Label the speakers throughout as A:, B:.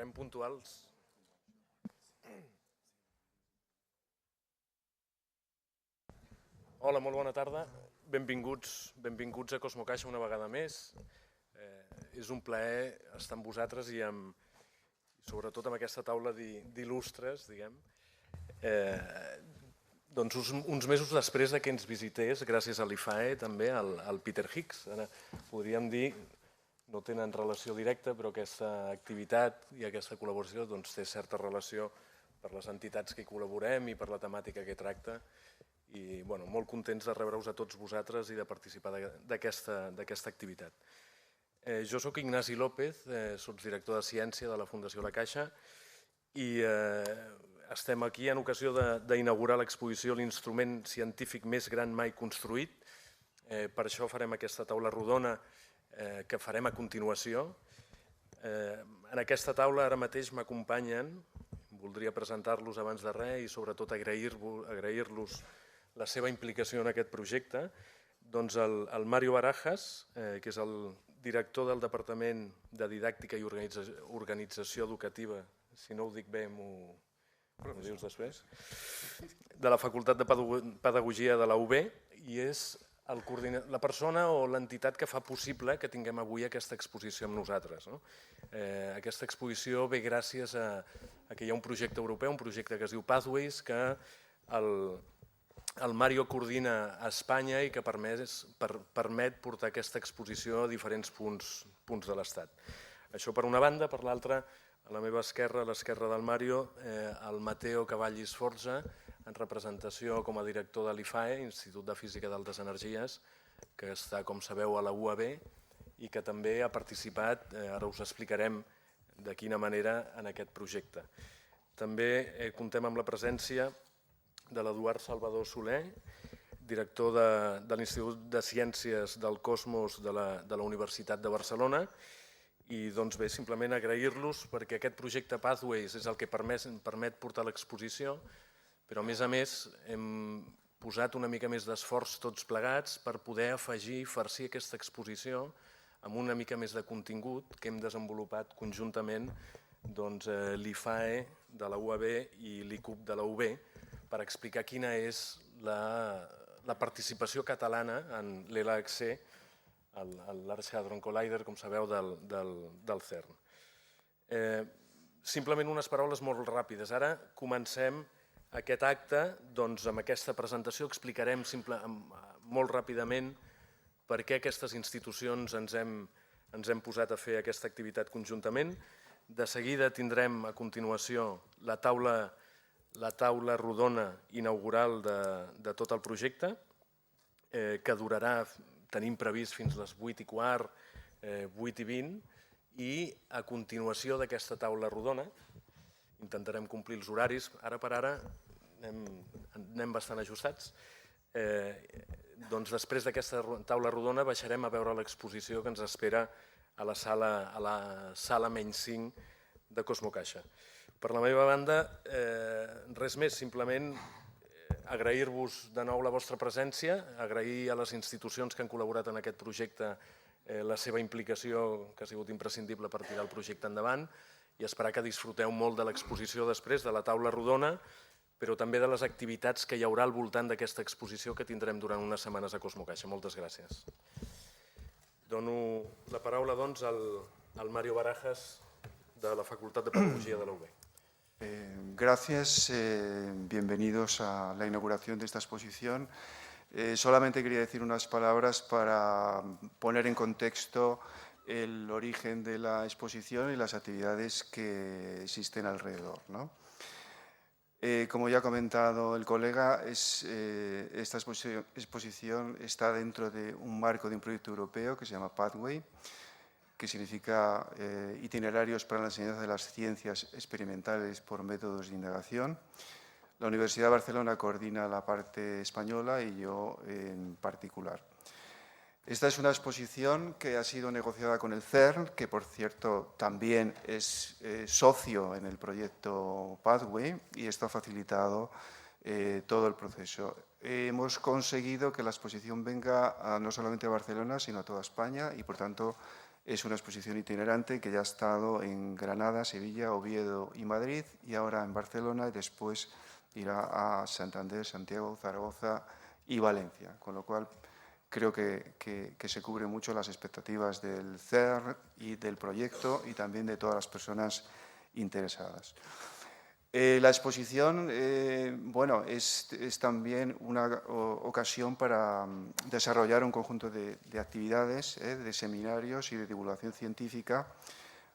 A: Serem puntuals. Hola, molt bona tarda. Benvinguts a Cosmocaixa una vegada més. És un plaer estar amb vosaltres i sobretot amb aquesta taula d'il·lustres, diguem. Doncs uns mesos després que ens visités, gràcies a l'IFAE, també al Peter Higgs. Ara podríem dir, no tenen relació directa, però aquesta activitat i aquesta col·laboració té certa relació per les entitats que hi col·laborem i per la temàtica que tracta. I molt contents de rebre-us a tots vosaltres i de participar d'aquesta activitat. Jo soc Ignasi López, soc director de Ciència de la Fundació La Caixa i estem aquí en ocasió d'inaugurar l'exposició L'instrument científic més gran mai construït. Per això farem aquesta taula rodona que farem a continuació. En aquesta taula ara mateix m'acompanyen, voldria presentar-los abans de res i sobretot agrair-los la seva implicació en aquest projecte, doncs el Mario Barajas, que és el director del Departament de Didàctica i Organització Educativa, si no ho dic bé m'ho dius després, de la Facultat de Pedagogia de la UB, i és la persona o l'entitat que fa possible que tinguem avui aquesta exposició amb nosaltres. Aquesta exposició ve gràcies a que hi ha un projecte europeu, un projecte que es diu Pathways, que el Mario coordina a Espanya i que permet portar aquesta exposició a diferents punts de l'Estat. Això per una banda. Per l'altra, a la meva esquerra, a l'esquerra del Mario, el Matteo Cavalli Sforza, en representació com a director de l'IFAE, Institut de Física d'Altes Energies, que està, com sabeu, a la UAB i que també ha participat, ara us explicarem de quina manera, en aquest projecte. També comptem amb la presència de l'Eduard Salvador Soler, director de l'Institut de Ciències del Cosmos de la Universitat de Barcelona. I doncs bé, simplement agrair-los perquè aquest projecte Pathways és el que permet portar l'exposició, però a més hem posat una mica més d'esforç tots plegats per poder afegir i farcir aquesta exposició amb una mica més de contingut que hem desenvolupat conjuntament l'IFAE de la UAB i l'ICUB de la UB, per explicar quina és la participació catalana en l'LHC, el Large Hadron Collider, com sabeu, del CERN. Simplement unes paraules molt ràpides. Ara comencem aquest acte amb aquesta presentació. Explicarem molt ràpidament per què aquestes institucions ens hem posat a fer aquesta activitat conjuntament. De seguida tindrem a continuació la taula rodona inaugural de tot el projecte, que durarà, tenim previst, fins les 8:15, 8:20, i a continuació d'aquesta taula rodona, intentarem complir els horaris, ara per ara anem bastant ajustats, doncs després d'aquesta taula rodona baixarem a veure l'exposició que ens espera a la sala menys 5 de Cosmocaixa. Per la meva banda, res més, simplement agrair-vos de nou la vostra presència, agrair a les institucions que han col·laborat en aquest projecte la seva implicació, que ha sigut imprescindible per tirar el projecte endavant, i esperar que disfruteu molt de l'exposició després, de la taula rodona, però també de les activitats que hi haurà al voltant d'aquesta exposició que tindrem durant unes setmanes a Cosmocaixa. Moltes gràcies. Dono la paraula, doncs, al Mario Barajas, de la Facultad de Pedagogía de la UB.
B: Gracias, bienvenidos a la inauguración de esta exposición. Solamente quería decir unas palabras para poner en contexto el origen de la exposición y las actividades que existen alrededor, Como ya ha comentado el colega, esta exposición está dentro de un marco de un proyecto europeo que se llama Pathway, que significa itinerarios para la enseñanza de las ciencias experimentales por métodos de indagación. La Universidad de Barcelona coordina la parte española y yo en particular. Esta es una exposición que ha sido negociada con el CERN, que por cierto también es socio en el proyecto Pathway, y esto ha facilitado todo el proceso. Hemos conseguido que la exposición venga no solamente a Barcelona, sino a toda España, y por tanto Es una exposición itinerante que ya ha estado en Granada, Sevilla, Oviedo y Madrid, y ahora en Barcelona, y después irá a Santander, Santiago, Zaragoza y Valencia, con lo cual creo que se cubren mucho las expectativas del CERN y del proyecto y también de todas las personas interesadas. La exposición, bueno, es también una ocasión para desarrollar un conjunto de actividades, de seminarios y de divulgación científica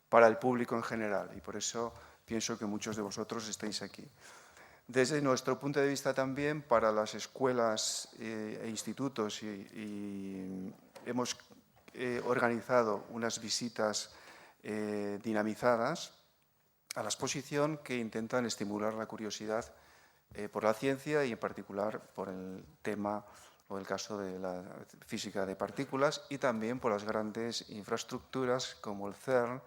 B: para el público en general, y por eso pienso que muchos de vosotros estáis aquí. Desde nuestro punto de vista también, para las escuelas e institutos, hemos organizado unas visitas dinamizadas a la exposición que intentan estimular la curiosidad por la ciencia y en particular por el tema o el caso de la física de partículas, y también por las grandes infraestructuras como el CERN,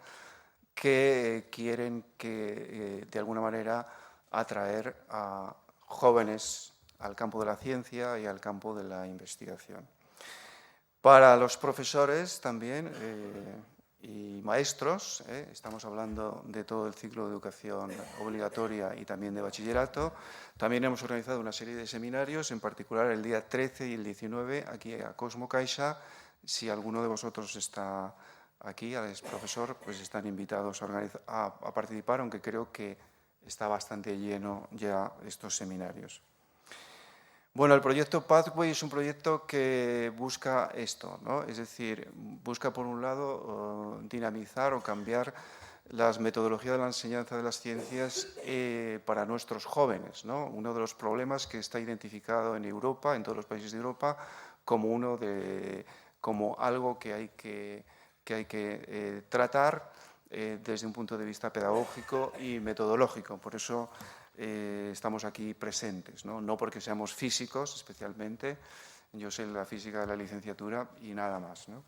B: que quieren de alguna manera atraer a jóvenes al campo de la ciencia y al campo de la investigación. Para los profesores también y maestros, estamos hablando de todo el ciclo de educación obligatoria y también de bachillerato, también hemos organizado una serie de seminarios, en particular el día 13 y el 19, aquí a Cosmo Caixa. Si alguno de vosotros está aquí, es profesor, pues están invitados a participar, aunque creo que está bastante lleno ya estos seminarios. Bueno, el proyecto Pathway es un proyecto que busca esto, ¿no? Es decir, busca por un lado dinamizar o cambiar las metodologías de la enseñanza de las ciencias para nuestros jóvenes, ¿no? Uno de los problemas que está identificado en Europa, en todos los países de Europa, como algo que hay que tratar desde un punto de vista pedagógico y metodológico. Por eso estamos aquí presentes, ¿no? Porque seamos físicos especialmente, yo sé la física de la licenciatura y nada más, ¿no?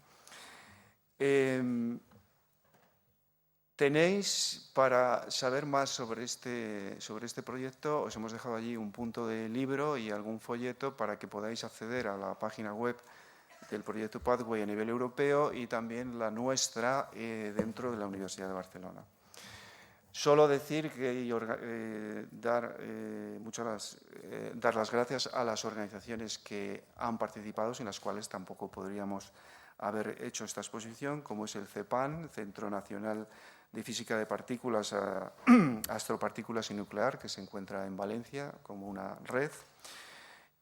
B: Tenéis, para saber más sobre este proyecto, os hemos dejado allí un punto de libro y algún folleto para que podáis acceder a la página web del proyecto Pathway a nivel europeo y también la nuestra dentro de la Universidad de Barcelona. Solo decir dar las gracias a las organizaciones que han participado, sin las cuales tampoco podríamos haber hecho esta exposición, como es el CEPAN, Centro Nacional de Física de Partículas, Astropartículas y Nuclear, que se encuentra en Valencia como una red,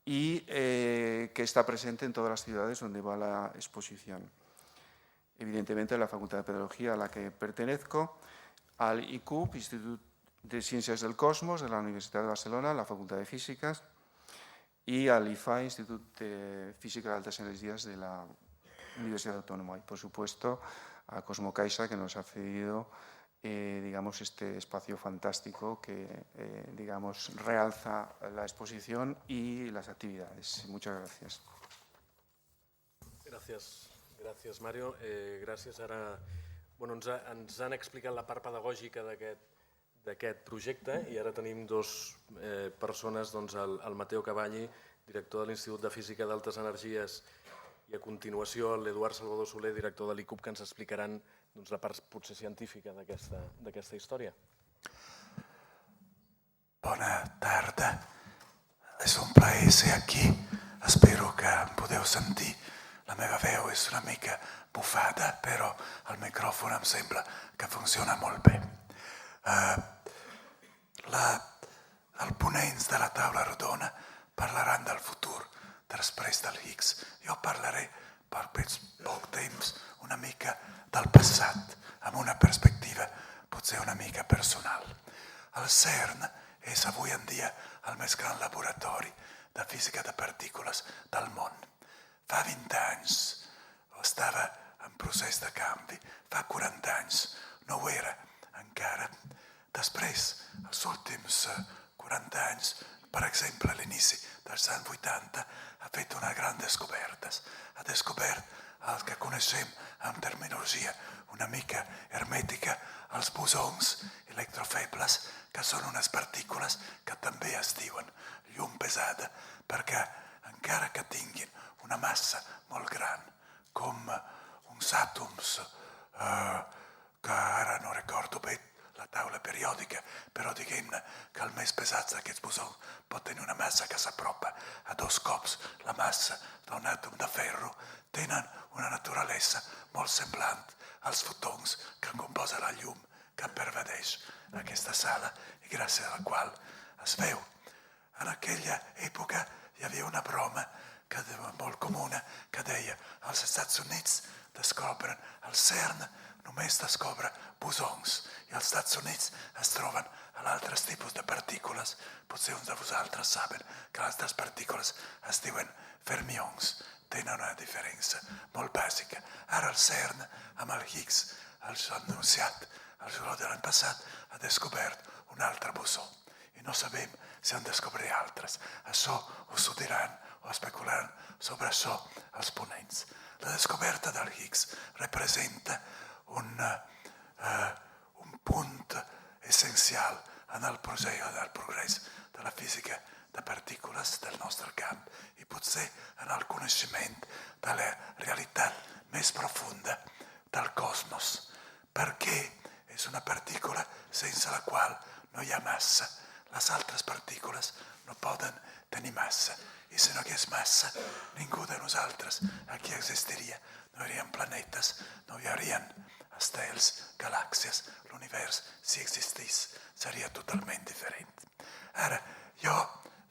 B: y que está presente en todas las ciudades donde va la exposición. Evidentemente, la Facultad de Pedagogía a la que pertenezco, al ICUB, Instituto de Ciencias del Cosmos de la Universidad de Barcelona, la Facultad de Físicas, y al IFA, Instituto de Física de Altas Energías de la Universidad Autónoma. Y, por supuesto, a Cosmo Caixa, que nos ha cedido digamos, este espacio fantástico que digamos, realza la exposición y las actividades. Muchas gracias.
A: Gràcies, Mario. Gràcies. Ara ens han explicat la part pedagògica d'aquest projecte i ara tenim dues persones, el Mateo Cavalli, director de l'Institut de Física d'Altes Energies, i a continuació l'Eduard Salvador Soler, director de l'ICUB, que ens explicaran la part potser científica d'aquesta història.
C: Bona tarda. És un plaer ser aquí. Espero que em podeu sentir. La meva veu és una mica bufada, però el micròfon em sembla que funciona molt bé. Els ponents de la taula rodona parlaran del futur després del Higgs. Jo parlaré per poc temps una mica del passat, amb una perspectiva potser una mica personal. El CERN és avui en dia el més gran laboratori de física de partícules del món. Fa 20 anys estava en procés de canvi, fa 40 anys no ho era encara. Després, els últims 40 anys, per exemple, a l'inici dels anys 80, ha fet unes grans descobertes. Ha descobert el que coneixem amb terminologia una mica hermètica, els bosons electrofebles, que són unes partícules que també es diuen llum pesada, perquè encara que tinguin una massa molt gran, com uns àtoms que ara no recordo bé la taula periòdica, però diguem-ne que el més pesat d'aquests bosons pot tenir una massa que s'apropa a 2 cops la massa d'un àtom de ferro, tenen una naturalesa molt semblant als fotons que composa la llum que pervadeix aquesta sala i gràcies a la qual es veu. En aquella època hi havia una broma molt comuna que deia als Estats Units descobren el CERN, només descobre bosons i als Estats Units es troben altres tipus de partícules. Potser uns de vosaltres saben que les altres partícules es diuen fermions, tenen una diferència molt bàsica. Ara el CERN amb el Higgs, els ha anunciat el juliol de l'any passat, ha descobert un altre bosó i no sabem si en descobrirà altres. Això us ho diran o especularan sobre això els ponents. La descoberta del Higgs representa un punt essencial en el progrés de la física de partícules del nostre camp i potser en el coneixement de la realitat més profunda del cosmos. Perquè és una partícula sense la qual no hi ha massa. Les altres partícules no poden tenir massa. I si no hi hagués massa, ningú de nosaltres aquí existiria. No hi haurien planetes, no hi haurien estels, galàxies. L'univers, si existís, seria totalment diferent. Ara, jo,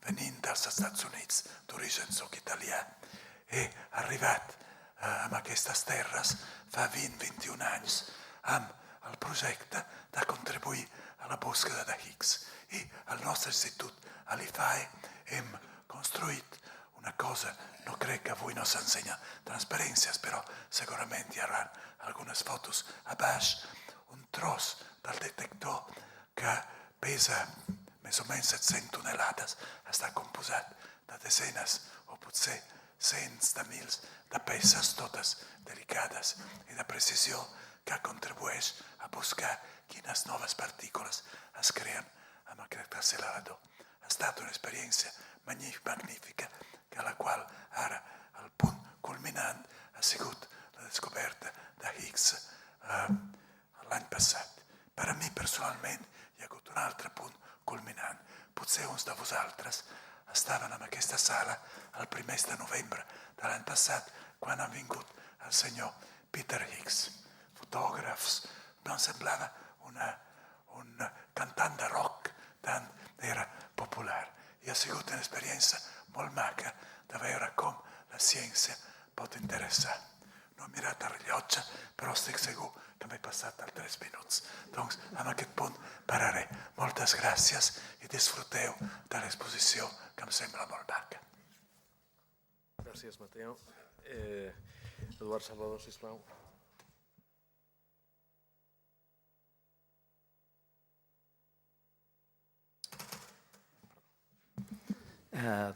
C: venint dels Estats Units, d'origen soc italià, he arribat a aquestes terres fa 20-21 anys amb el projecte de contribuir a la búsqueda de Higgs. I al nostre institut, a l'IFAE, hem construït una cosa, no crec que avui no s'ensenya transparències, però segurament hi haurà algunes fotos a baix, un tros del detector que pesa més o menys 700 tonelades, està composat de desenes o potser cents de mils de peces, totes delicades i de precisió, que contribueix a buscar quines noves partícules es creen amb aquest accelerador. Ha estat una experiència magnífica, que a la qual ara el punt culminant ha sigut la descoberta de Higgs l'any passat. Per a mi, personalment, hi ha hagut un altre punt culminant. Potser uns de vosaltres estaven en aquesta sala el 1 de novembre de l'any passat, quan ha vingut el senyor Peter Higgs. Fotògrafs, em semblava un cantant de rock, tant era popular. I ha sigut una experiència molt maca de veure com la ciència pot interessar. No he mirat el rellotge, però estic segur que m'he passat els 3 minuts. Doncs, en aquest punt pararé. Moltes gràcies i disfruteu de l'exposició, que em sembla molt maca.
A: Gràcies, Mateo. Eduard Salvador, sisplau.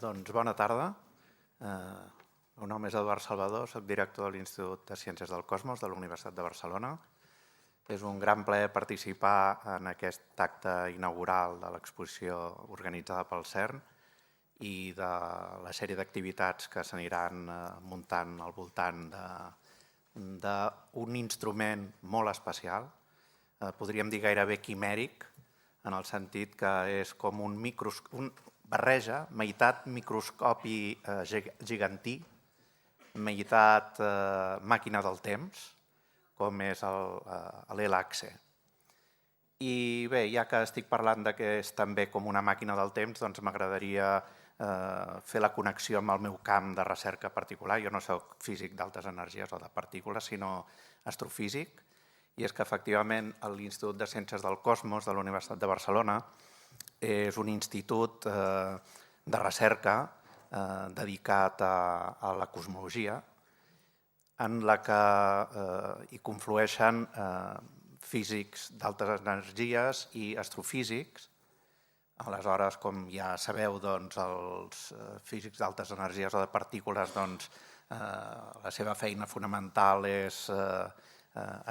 D: Doncs bona tarda. El meu nom és Eduard Salvador, soc director de l'Institut de Ciències del Cosmos de la Universitat de Barcelona. És un gran plaer participar en aquest acte inaugural de l'exposició organitzada pel CERN i de la sèrie d'activitats que s'aniran muntant al voltant d'un instrument molt especial, podríem dir gairebé quimèric, en el sentit que és com un barreja, meitat microscopi gegantí, meitat màquina del temps, com és l'ELACSE. I bé, ja que estic parlant que és també com una màquina del temps, doncs m'agradaria fer la connexió amb el meu camp de recerca particular. Jo no soc físic d'altes energies o de partícules, sinó astrofísic. I és que, efectivament, l'Institut de Ciències del Cosmos de la Universitat de Barcelona és un institut de recerca dedicat a la cosmologia, en la que hi conflueixen físics d'altes energies i astrofísics. Aleshores, com ja sabeu, els físics d'altes energies o de partícules, la seva feina fonamental és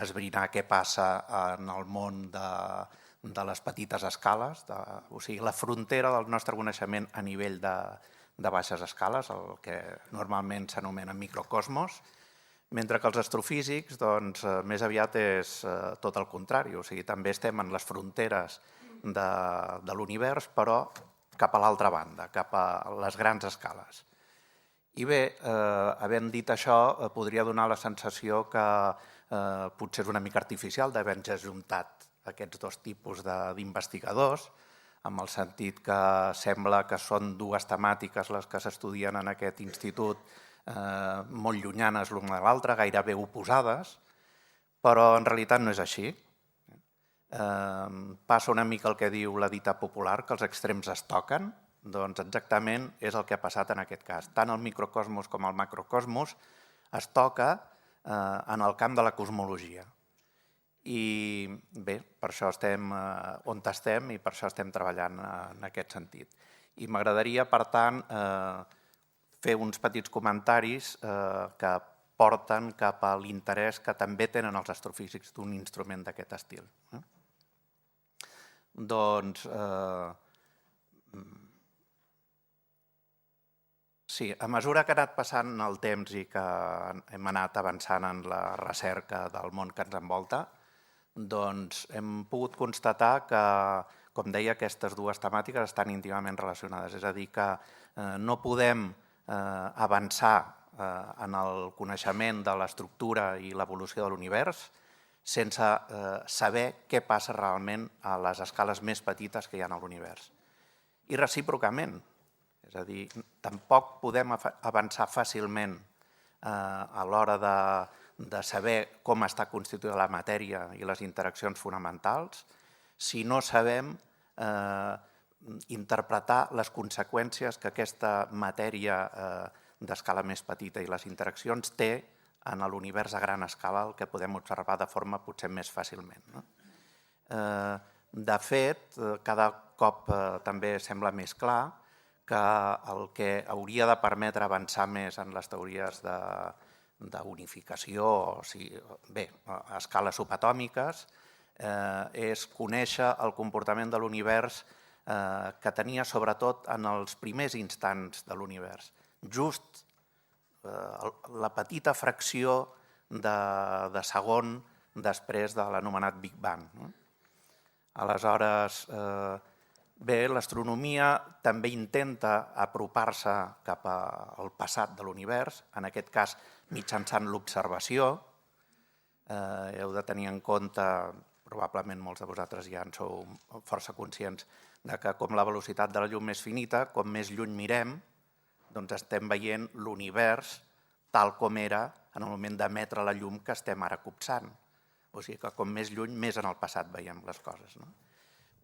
D: esbrinar què passa en el món de les petites escales, o sigui, la frontera del nostre coneixement a nivell de baixes escales, el que normalment s'anomena microcosmos, Mentre que els astrofísics, doncs, més aviat és tot el contrari, o sigui, també estem en les fronteres de l'univers, però cap a l'altra banda, cap a les grans escales. I bé, havent dit això, podria donar la sensació que potser és una mica artificial d'haver-nos ajuntat aquests dos tipus d'investigadors, amb el sentit que sembla que són dues temàtiques les que s'estudien en aquest institut molt llunyanes l'una de l'altra, gairebé oposades, però en realitat no és així. Passa una mica el que diu la dita popular, que els extrems es toquen, doncs exactament és el que ha passat en aquest cas. Tant el microcosmos com el macrocosmos es toca en el camp de la cosmologia. I bé, per això estem on estem i per això estem treballant en aquest sentit. I m'agradaria, per tant, fer uns petits comentaris que porten cap a l'interès que també tenen els astrofísics d'un instrument d'aquest estil. Doncs, sí, a mesura que ha anat passant el temps i que hem anat avançant en la recerca del món que ens envolta, doncs hem pogut constatar que, com deia, aquestes dues temàtiques estan íntimament relacionades. És a dir, que no podem avançar en el coneixement de l'estructura i l'evolució de l'univers sense saber què passa realment a les escales més petites que hi ha a l'univers. I recíprocament, és a dir, tampoc podem avançar fàcilment a l'hora de saber com està constituïda la matèria i les interaccions fonamentals si no sabem interpretar les conseqüències que aquesta matèria d'escala més petita i les interaccions té en l'univers a gran escala, el que podem observar de forma potser més fàcilment. De fet, cada cop també sembla més clar que el que hauria de permetre avançar més en les teories d'unificació, o sigui, bé, a escales subatòmiques, és conèixer el comportament de l'univers que tenia sobretot en els primers instants de l'univers. Just la petita fracció de segon després de l'anomenat Big Bang. Aleshores, bé, l'astronomia també intenta apropar-se cap al passat de l'univers, en aquest cas mitjançant l'observació. Heu de tenir en compte, probablement molts de vosaltres ja en sou força conscients, que com la velocitat de la llum és finita, com més lluny mirem, doncs estem veient l'univers tal com era en el moment d'emetre la llum que estem ara copsant. O sigui que com més lluny, més en el passat veiem les coses.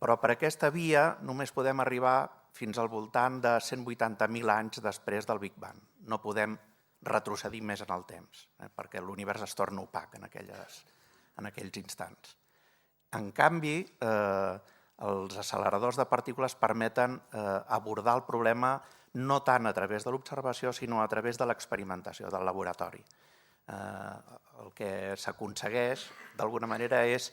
D: Però per aquesta via només podem arribar fins al voltant de 180.000 anys després del Big Bang. No podem retrocedir més en el temps, perquè l'univers es torna opac en aquells instants. En canvi, els acceleradors de partícules permeten abordar el problema no tant a través de l'observació, sinó a través de l'experimentació, del laboratori. El que s'aconsegueix, d'alguna manera, és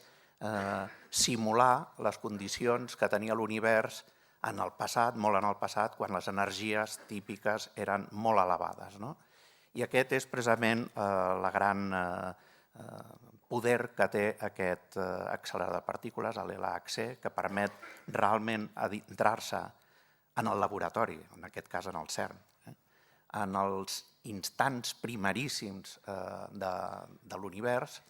D: simular les condicions que tenia l'univers en el passat, molt en el passat, quan les energies típiques eren molt elevades. I aquest és precisament el gran poder que té aquest accelerador de partícules, l'LHC, que permet realment adentrar-se en el laboratori, en aquest cas en el CERN, en els instants primeríssims de l'univers,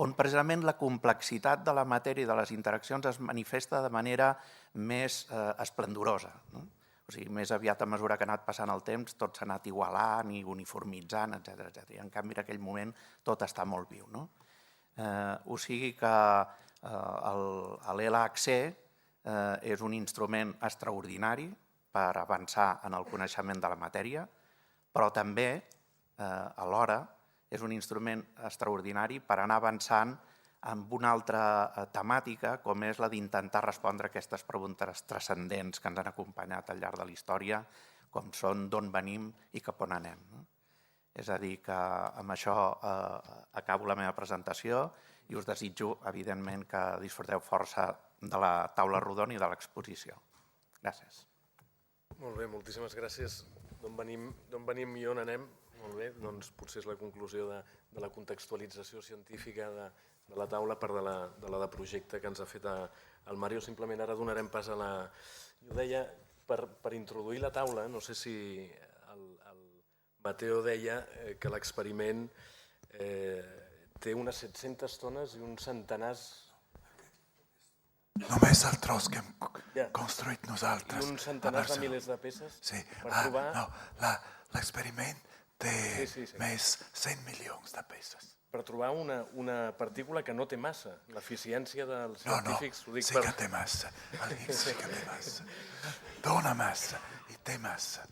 D: on precisament la complexitat de la matèria i de les interaccions es manifesta de manera més esplendorosa. O sigui, més aviat a mesura que ha anat passant el temps, tot s'ha anat igualant i uniformitzant, etc. I en canvi, en aquell moment, tot està molt viu. O sigui que l'LHC és un instrument extraordinari per avançar en el coneixement de la matèria, però també, alhora, és un instrument extraordinari per anar avançant amb una altra temàtica, com és la d'intentar respondre a aquestes preguntes transcendents que ens han acompanyat al llarg de la història, com són d'on venim i cap on anem. És a dir, que amb això acabo la meva presentació i us desitjo, evidentment, que disfruteu força de la taula rodona i de l'exposició. Gràcies.
A: Molt bé, moltíssimes gràcies. D'on venim i on anem? Molt bé, doncs potser és la conclusió de la contextualització científica de la taula per de la de projecte que ens ha fet el Mario. Simplement ara donarem pas a la... Jo deia, per introduir la taula, no sé si el Mateo deia que l'experiment té unes 700 tones i uns centenars...
C: Només el tros que hem construït nosaltres.
A: I uns centenars de milers de peces?
C: Sí.
A: Per trobar...
C: No, l'experiment té més 100 milions de peces.
A: Per trobar una partícula que no té massa. L'eficiència dels científics...
C: No, sí que té massa. El Higgs sí que té massa. Dóna massa i té massa.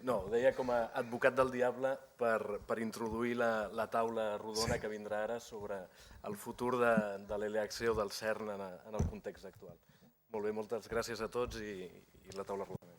A: No, deia com a advocat del diable per introduir la taula rodona que vindrà ara sobre el futur de l'LHC o del CERN en el context actual. Molt bé, moltes gràcies a tots i la taula rodona.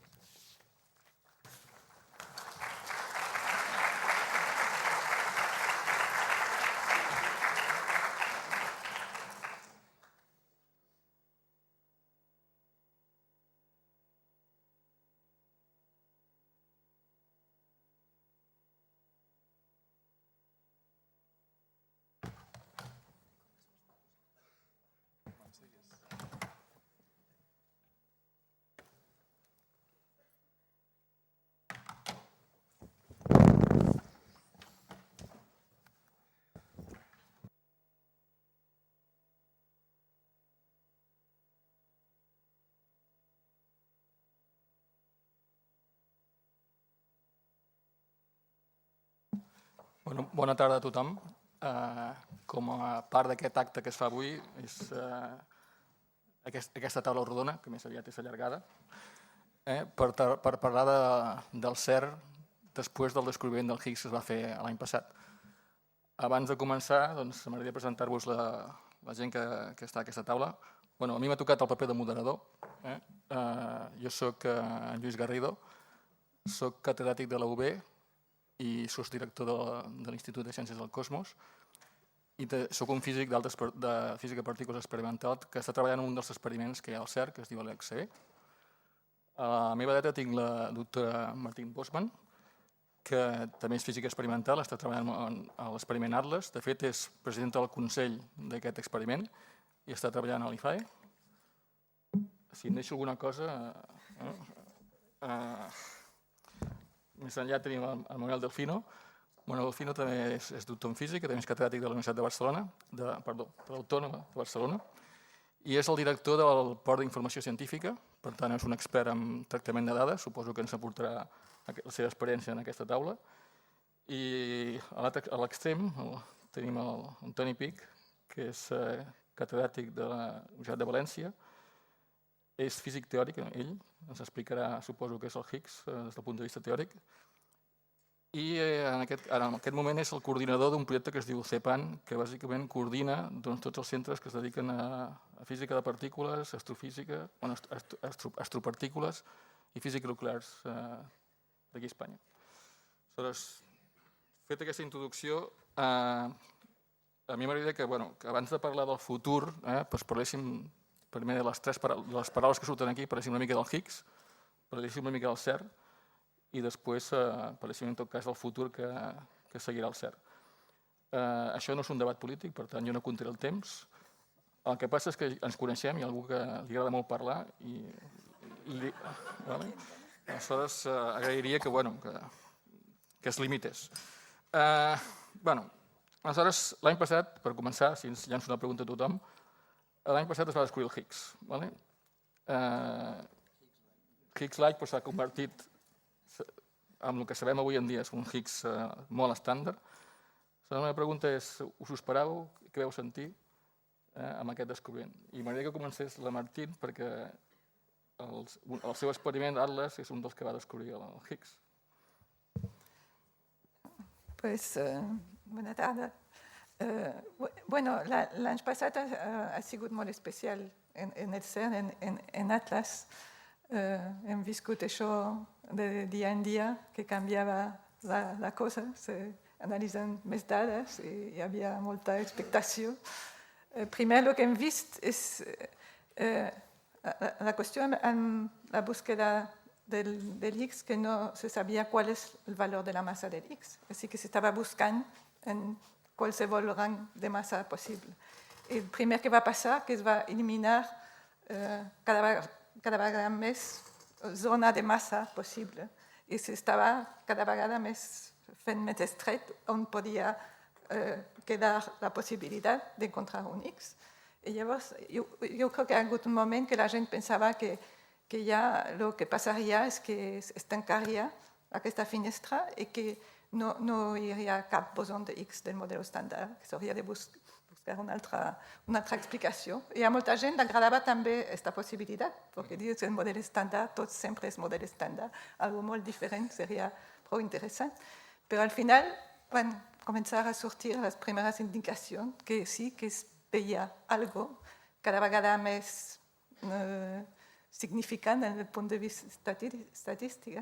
E: Bona tarda a tothom. Com a part d'aquest acte que es fa avui, és aquesta taula rodona, que més aviat és allargada, per parlar del CERN després del descobriment del Higgs que es va fer l'any passat. Abans de començar, m'agradaria presentar-vos la gent que està a aquesta taula. A mi m'ha tocat el paper de moderador. Jo soc en Lluís Garrido, soc catedràtic de la UB i sotsdirector de l'Institut de Ciències del Cosmos i soc un físic de física de partícules experimental que està treballant en un dels experiments que hi ha al CERN, que es diu LHC. A la meva dreta tinc la doctora Martine Bosman, que també és física experimental, està treballant a l'experiment ATLAS. De fet, és presidenta del consell d'aquest experiment i està treballant a l'IFAE. Si em deixo alguna cosa... Més enllà tenim el Manuel Delfino. Manuel Delfino també és doctor en física, també és catedràtic de la Universitat de Barcelona, de l'Autònoma de Barcelona, i és el director del port d'informació científica, per tant és un expert en tractament de dades, suposo que ens aportarà la seva experiència en aquesta taula. I a l'extrem tenim el Toni Pic, que és catedràtic de la Universitat de València, és físic teòric, ell ens explicarà, suposo que és el Higgs des del punt de vista teòric, i en aquest moment és el coordinador d'un projecte que es diu CEPAN, que bàsicament coordina tots els centres que es dediquen a física de partícules, astrofísica, astropartícules i física nuclears d'aquí a Espanya. Aleshores, feta aquesta introducció, a mi m'agradaria que abans de parlar del futur parléssim primer de les paraules que surten aquí, parléssim una mica del Higgs, parléssim una mica del CERN i després parléssim en tot cas del futur que seguirà el CERN. Això no és un debat polític, per tant jo no comptaré el temps. El que passa és que ens coneixem, hi ha algú que li agrada molt parlar i aleshores agrairia que es limités. Aleshores, l'any passat, per començar, si ens llanço una pregunta a tothom, l'any passat es va descobrir el Higgs. Higgs Light s'ha convertit en el que sabem avui en dia, és un Higgs molt estàndard. La meva pregunta és, us ho esperàveu? Què vau sentir amb aquest descobriment? I m'agradaria que comencés la Martine, perquè el seu experiment ATLAS és un dels que va descobrir el Higgs.
F: Bona tarda. L'any passat ha sigut molt especial en el CERN, en ATLAS. Hem viscut això de dia en dia, que canviava la cosa, analitzant més dades i hi havia molta expectació. Primer, el que hem vist és la qüestió amb la búsqueda del Higgs que no se sabía cuál es el valor de la masa del Higgs. Así que se estaba buscando en qualsevol rang de masa posible. El primer que va a pasar que es va a eliminar cada vegada més zona de massa possible. I s'estava cada vegada més fent més estret on podia quedar la possibilitat d'encontrar un X. I llavors jo crec que ha hagut un moment que la gent pensava que ja el que passaria és que es tancaria aquesta finestra i que no hi hauria cap boson de X del model estàndard, que s'hauria de buscar una altra explicació. I a molta gent agradava també aquesta possibilitat, perquè dius que el model estàndard, tot sempre és model estàndard, algo molt diferent seria prou interessant. Però al final van començar a sortir les primeres indicacions que sí que es veia algo cada vegada més significant des del punt de vista estadístic.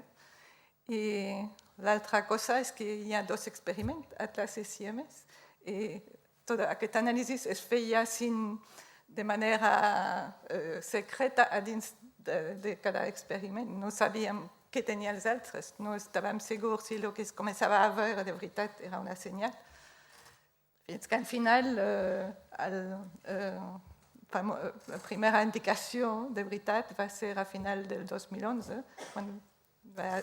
F: I l'altra cosa és que hi ha dos experiments, Atlas i Siemens, i tota aquesta anàlisi es feia de manera secreta a dins de cada experiment. No sabíem què tenien els altres, no estàvem segurs si el que es començava a veure de veritat era una senyal. Fins que al final la primera indicació de veritat va ser a final del 2011, quan va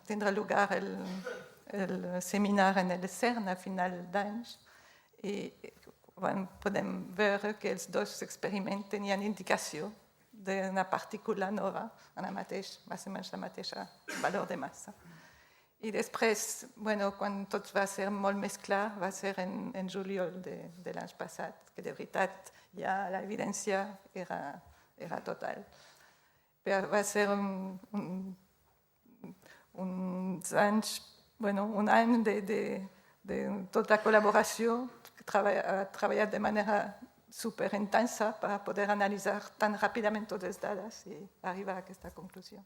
F: tindre lugar el seminar en el CERN a final d'anys. I podem veure que els dos experiments tenien indicació d'una partícula nova en més o menys la mateixa valor de massa. I després, quan tot va ser molt més clar, va ser en juliol de l'any passat, que de veritat ja l'evidència era total. Però va ser un any de tota col·laboració, ha treballat de manera superintensa per poder analitzar tan ràpidament totes les dades i arribar a aquesta conclusió.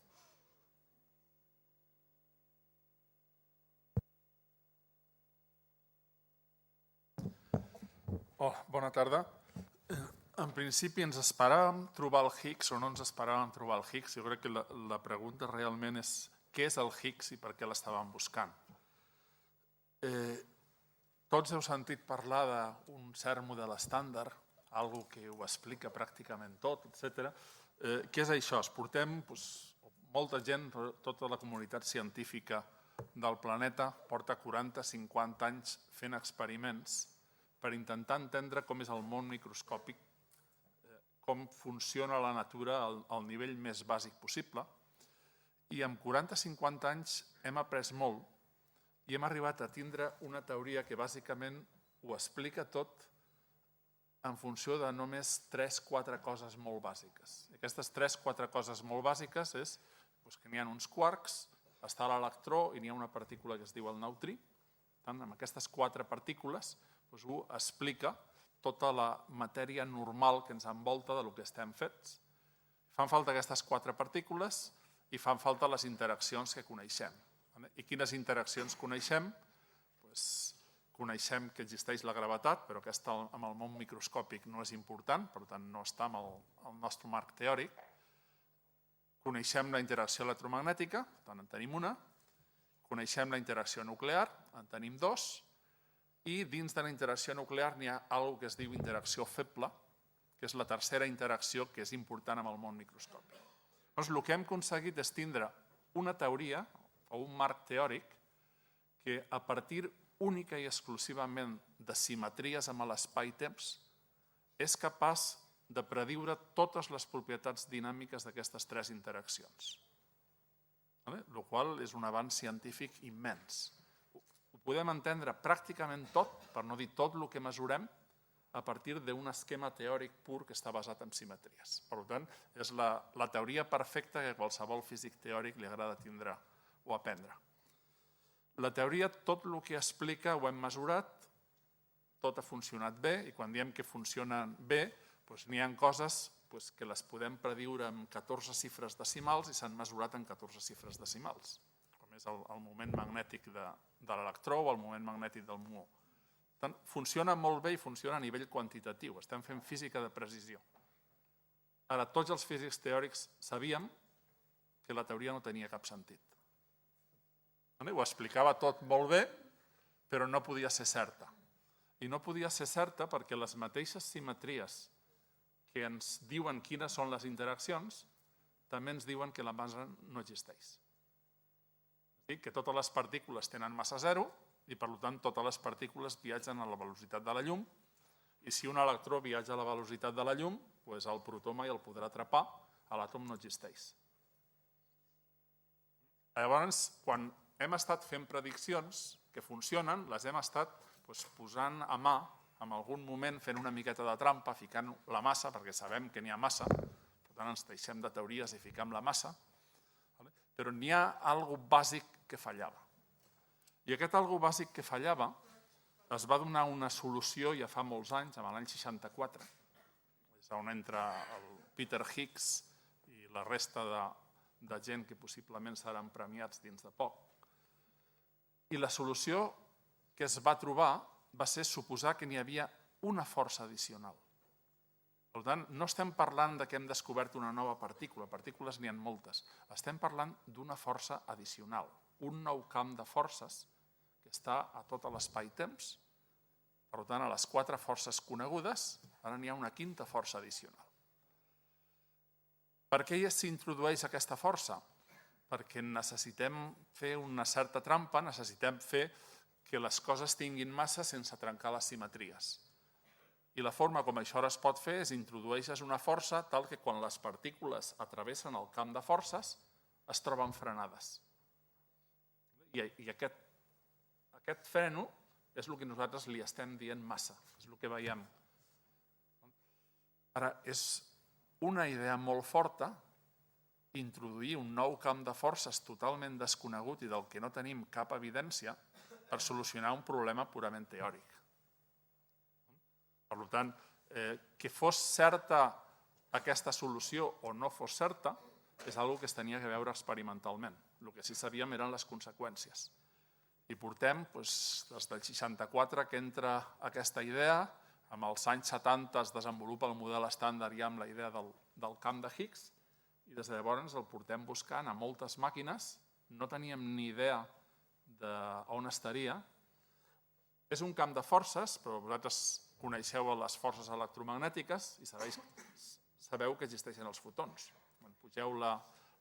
C: Bona tarda. En principi ens esperàvem trobar el Higgs o no ens esperàvem trobar el Higgs. Jo crec que la pregunta realment és què és el Higgs i per què l'estàvem buscant. Tots heu sentit parlar d'un cert model estàndard, algo que ho explica pràcticament tot, etc. Què és això? Portem molta gent, tota la comunitat científica del planeta, porta 40-50 anys fent experiments per intentar entendre com és el món microscòpic, com funciona la natura al nivell més bàsic possible. I en 40-50 anys hem après molt i hem arribat a tindre una teoria que bàsicament ho explica tot en funció de només 3-4 coses molt bàsiques. Aquestes 3-4 coses molt bàsiques és que n'hi ha uns quarks, està l'electró i n'hi ha una partícula que es diu el neutrí. Amb aquestes 4 partícules ho explica tota la matèria normal que ens envolta del que estem fets. Fan falta aquestes 4 partícules i fan falta les interaccions que coneixem. I quines interaccions coneixem? Coneixem que existeix la gravetat, però aquesta amb el món microscòpic no és important, per tant no està en el nostre marc teòric. Coneixem la interacció electromagnètica, per tant en tenim una. Coneixem la interacció nuclear, en tenim 2. I dins de la interacció nuclear n'hi ha una que es diu interacció feble, que és la tercera interacció que és important en el món microscòpic. Llavors, el que hem aconseguit és tindre una teoria o un marc teòric que a partir única i exclusivament de simetries amb l'espai-temps és capaç de prediure totes les propietats dinàmiques d'aquestes 3 interaccions. El qual és un avanç científic immens. Ho podem entendre pràcticament tot, per no dir tot el que mesurem, a partir d'un esquema teòric pur que està basat en simetries. Per tant, és la teoria perfecta que qualsevol físic teòric li agrada tindre o aprendre. La teoria, tot el que explica ho hem mesurat, tot ha funcionat bé, i quan diem que funcionen bé, n'hi ha coses que les podem prediure amb 14 xifres decimals i s'han mesurat en 14 xifres decimals, com és el moment magnètic de l'electró o el moment magnètic del muó. Funciona molt bé i funciona a nivell quantitatiu. Estem fent física de precisió. Ara, tots els físics teòrics sabíem que la teoria no tenia cap sentit. Ho explicava tot molt bé, però no podia ser certa. I no podia ser certa perquè les mateixes simetries que ens diuen quines són les interaccions també ens diuen que la massa no existeix. Que totes les partícules tenen massa zero i, per tant, totes les partícules viatgen a la velocitat de la llum i si un electró viatja a la velocitat de la llum, el protó mai el podrà atrapar, l'àtom no existeix. Llavors, quan hem estat fent prediccions que funcionen, les hem estat posant a mà, en algun moment fent una miqueta de trampa, ficant la massa, perquè sabem que n'hi ha massa, per tant ens deixem de teories i fiquem la massa, però n'hi ha alguna bàsic que fallava. I aquest alguna bàsic que fallava es va donar una solució ja fa molts anys, l'any 64, és on entra el Peter Higgs i la resta de gent que possiblement seran premiats dins de poc. I la solució que es va trobar va ser suposar que n'hi havia una força addicional. Per tant, no estem parlant que hem descobert una nova partícula, partícules n'hi ha moltes, estem parlant d'una força addicional, un nou camp de forces que està a tot l'espai-temps. Per tant, a les 4 forces conegudes, ara n'hi ha una quinta força addicional. Per què s'introdueix aquesta força? Perquè necessitem fer una certa trampa, necessitem fer que les coses tinguin massa sense trencar les simetries. I la forma com això es pot fer és introdueixes una força tal que quan les partícules atravessen el camp de forces es troben frenades. I aquest freno és el que nosaltres li estem dient massa, és el que veiem. Ara, és una idea molt forta introduir un nou camp de forces totalment desconegut i del que no tenim cap evidència per solucionar un problema purament teòric. Per tant, que fos certa aquesta solució o no fos certa és una cosa que es tenia que veure experimentalment. El que sí sabíem eren les conseqüències. I portem, des del 64 que entra aquesta idea, amb els anys 70 es desenvolupa el model estàndard ja amb la idea del camp de Higgs, i des de llavors el portem buscant a moltes màquines, no teníem ni idea d'on estaria. És un camp de forces, però vosaltres coneixeu les forces electromagnètiques i sabeu que existeixen els fotons. Quan pugeu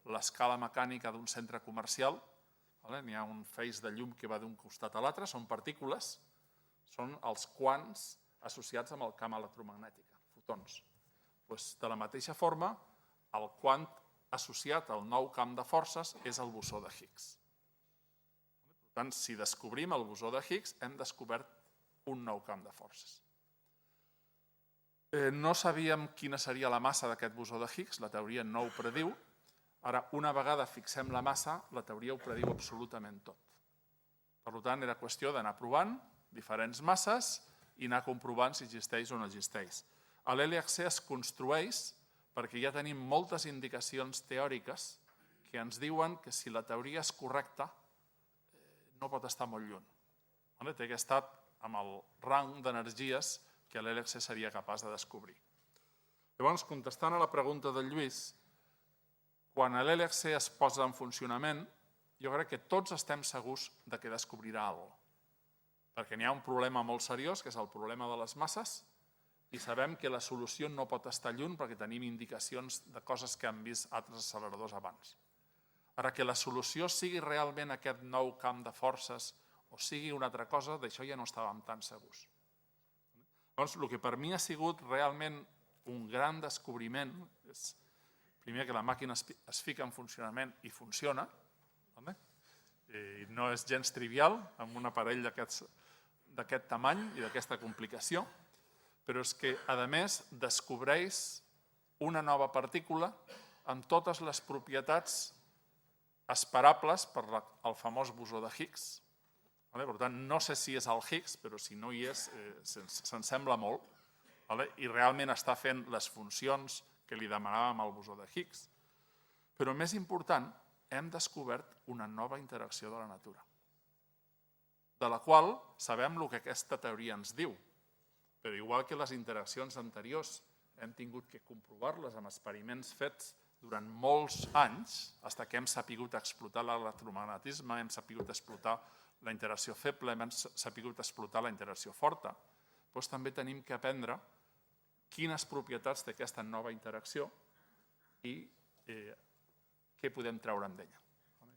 C: l'escala mecànica d'un centre comercial, n'hi ha un feix de llum que va d'un costat a l'altre, són partícules, són els quants associats amb el camp electromagnètic, fotons. De la mateixa forma, el quant associat al nou camp de forces és el bosó de Higgs. Per tant, si descobrim el bosó de Higgs, hem descobert un nou camp de forces. No sabíem quina seria la massa d'aquest bosó de Higgs, la teoria no ho prediu. Ara, una vegada fixem la massa, la teoria ho prediu absolutament tot. Per tant, era qüestió d'anar provant diferents masses i anar comprovant si existeix o no existeix. L'LHC es construeix perquè ja tenim moltes indicacions teòriques que ens diuen que si la teoria és correcta no pot estar molt lluny. Té que estar amb el rang d'energies que l'LHC seria capaç de descobrir. Llavors, contestant a la pregunta del Lluís, quan l'LHC es posa en funcionament, jo crec que tots estem segurs que descobrirà alguna cosa. Perquè n'hi ha un problema molt seriós, que és el problema de les masses, i sabem que la solució no pot estar lluny perquè tenim indicacions de coses que han vist altres acceleradors abans. Ara, que la solució sigui realment aquest nou camp de forces o sigui una altra cosa, d'això ja no estàvem tan segurs. Llavors, el que per mi ha sigut realment un gran descobriment és, primer, que la màquina es fica en funcionament i funciona, i no és gens trivial amb un aparell d'aquest tamany i d'aquesta complicació, però és que, a més, descobreix una nova partícula amb totes les propietats esperables per al famós bosó de Higgs. Per tant, no sé si és el Higgs, però si no hi és, se'n sembla molt, i realment està fent les funcions que li demanàvem al bosó de Higgs. Però més important, hem descobert una nova interacció de la natura, de la qual sabem el que aquesta teoria ens diu, però igual que les interaccions anteriors hem tingut que comprovar-les amb experiments fets durant molts anys, fins que hem sapigut explotar l'electromagnetisme, hem sapigut explotar la interacció feble, hem sapigut explotar la interacció forta, doncs també tenim que aprendre quines propietats té aquesta nova interacció i què podem treure'n d'ella. Em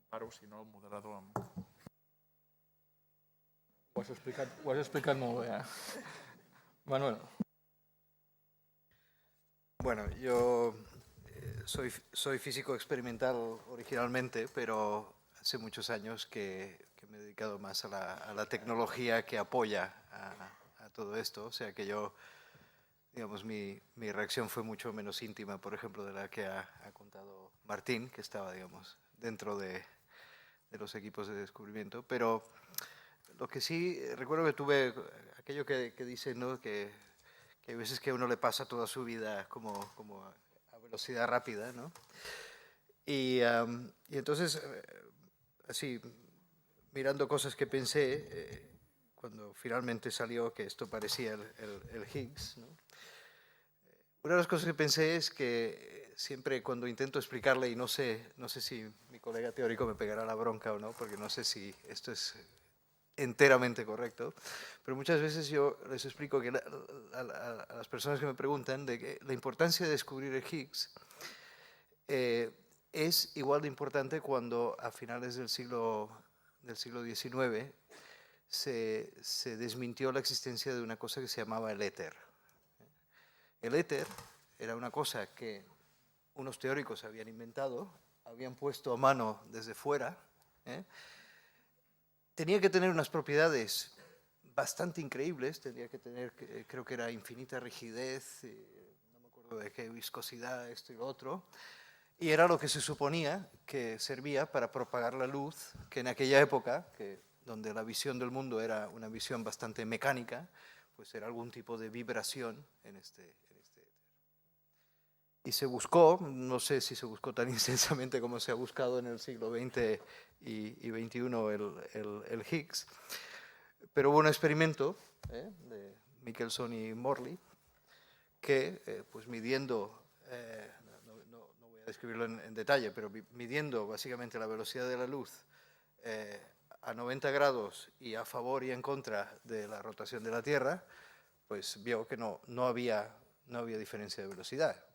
C: paro, si no, el moderador...
E: Ho has explicat molt bé, Manuel.
D: Bueno, yo soy físico experimental originalmente, pero hace muchos años que me he dedicado más a la tecnología que apoya a todo esto. O sea que yo, digamos, mi reacción fue mucho menos íntima, por ejemplo, de la que ha contado Martín, que estaba, digamos, dentro de los equipos de descubrimiento. Pero lo que sí, recuerdo que tuve aquello que dicen, ¿no? Que hay veces que a uno le pasa toda su vida como a velocidad rápida, ¿no? Y entonces, así, mirando cosas que pensé, cuando finalmente salió que esto parecía el Higgs, ¿no? Una de las cosas que pensé es que siempre cuando intento explicarle, y no sé si mi colega teórico me pegará la bronca o no, porque no sé si esto es enteramente correcto, pero muchas veces yo les explico que a las personas que me preguntan de que la importancia de descubrir el Higgs es igual de importante cuando a finales del siglo XIX se desmintió la existencia de una cosa que se llamaba el éter. El éter era una cosa que unos teóricos habían inventado, habían puesto a mano desde fuera, tenía que tener unas propiedades bastante increíbles, tenía que tener, creo que era infinita rigidez, no me acuerdo de qué viscosidad, esto y lo otro, y era lo que se suponía que servía para propagar la luz, que en aquella época, donde la visión del mundo era una visión bastante mecánica, pues era algún tipo de vibración en este éter. Y se buscó, no sé si se buscó tan intensamente como se ha buscado en el siglo XX y XXI el Higgs, pero hubo un experimento de Michelson y Morley que, pues midiendo, no voy a describirlo en detalle, pero midiendo básicamente la velocidad de la luz a 90 grados y a favor y en contra de la rotación de la Tierra, pues vio que no había diferencia de velocidad.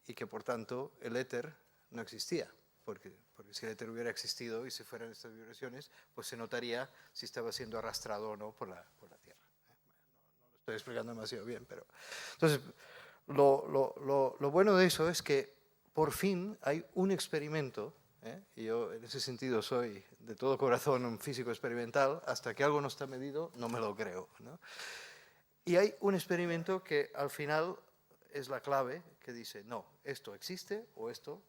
D: Y que por tanto el éter no existía, porque si el éter hubiera existido y se fueran estas vibraciones, pues se notaría si estaba siendo arrastrado o no por la Tierra. No lo estoy explicando demasiado bien, pero... Entonces, lo bueno de eso es que por fin hay un experimento, y yo en ese sentido soy de todo corazón un físico experimental, hasta que algo no está medido no me lo creo, ¿no? Y hay un experimento que al final es la clave que dice, no, esto existe o esto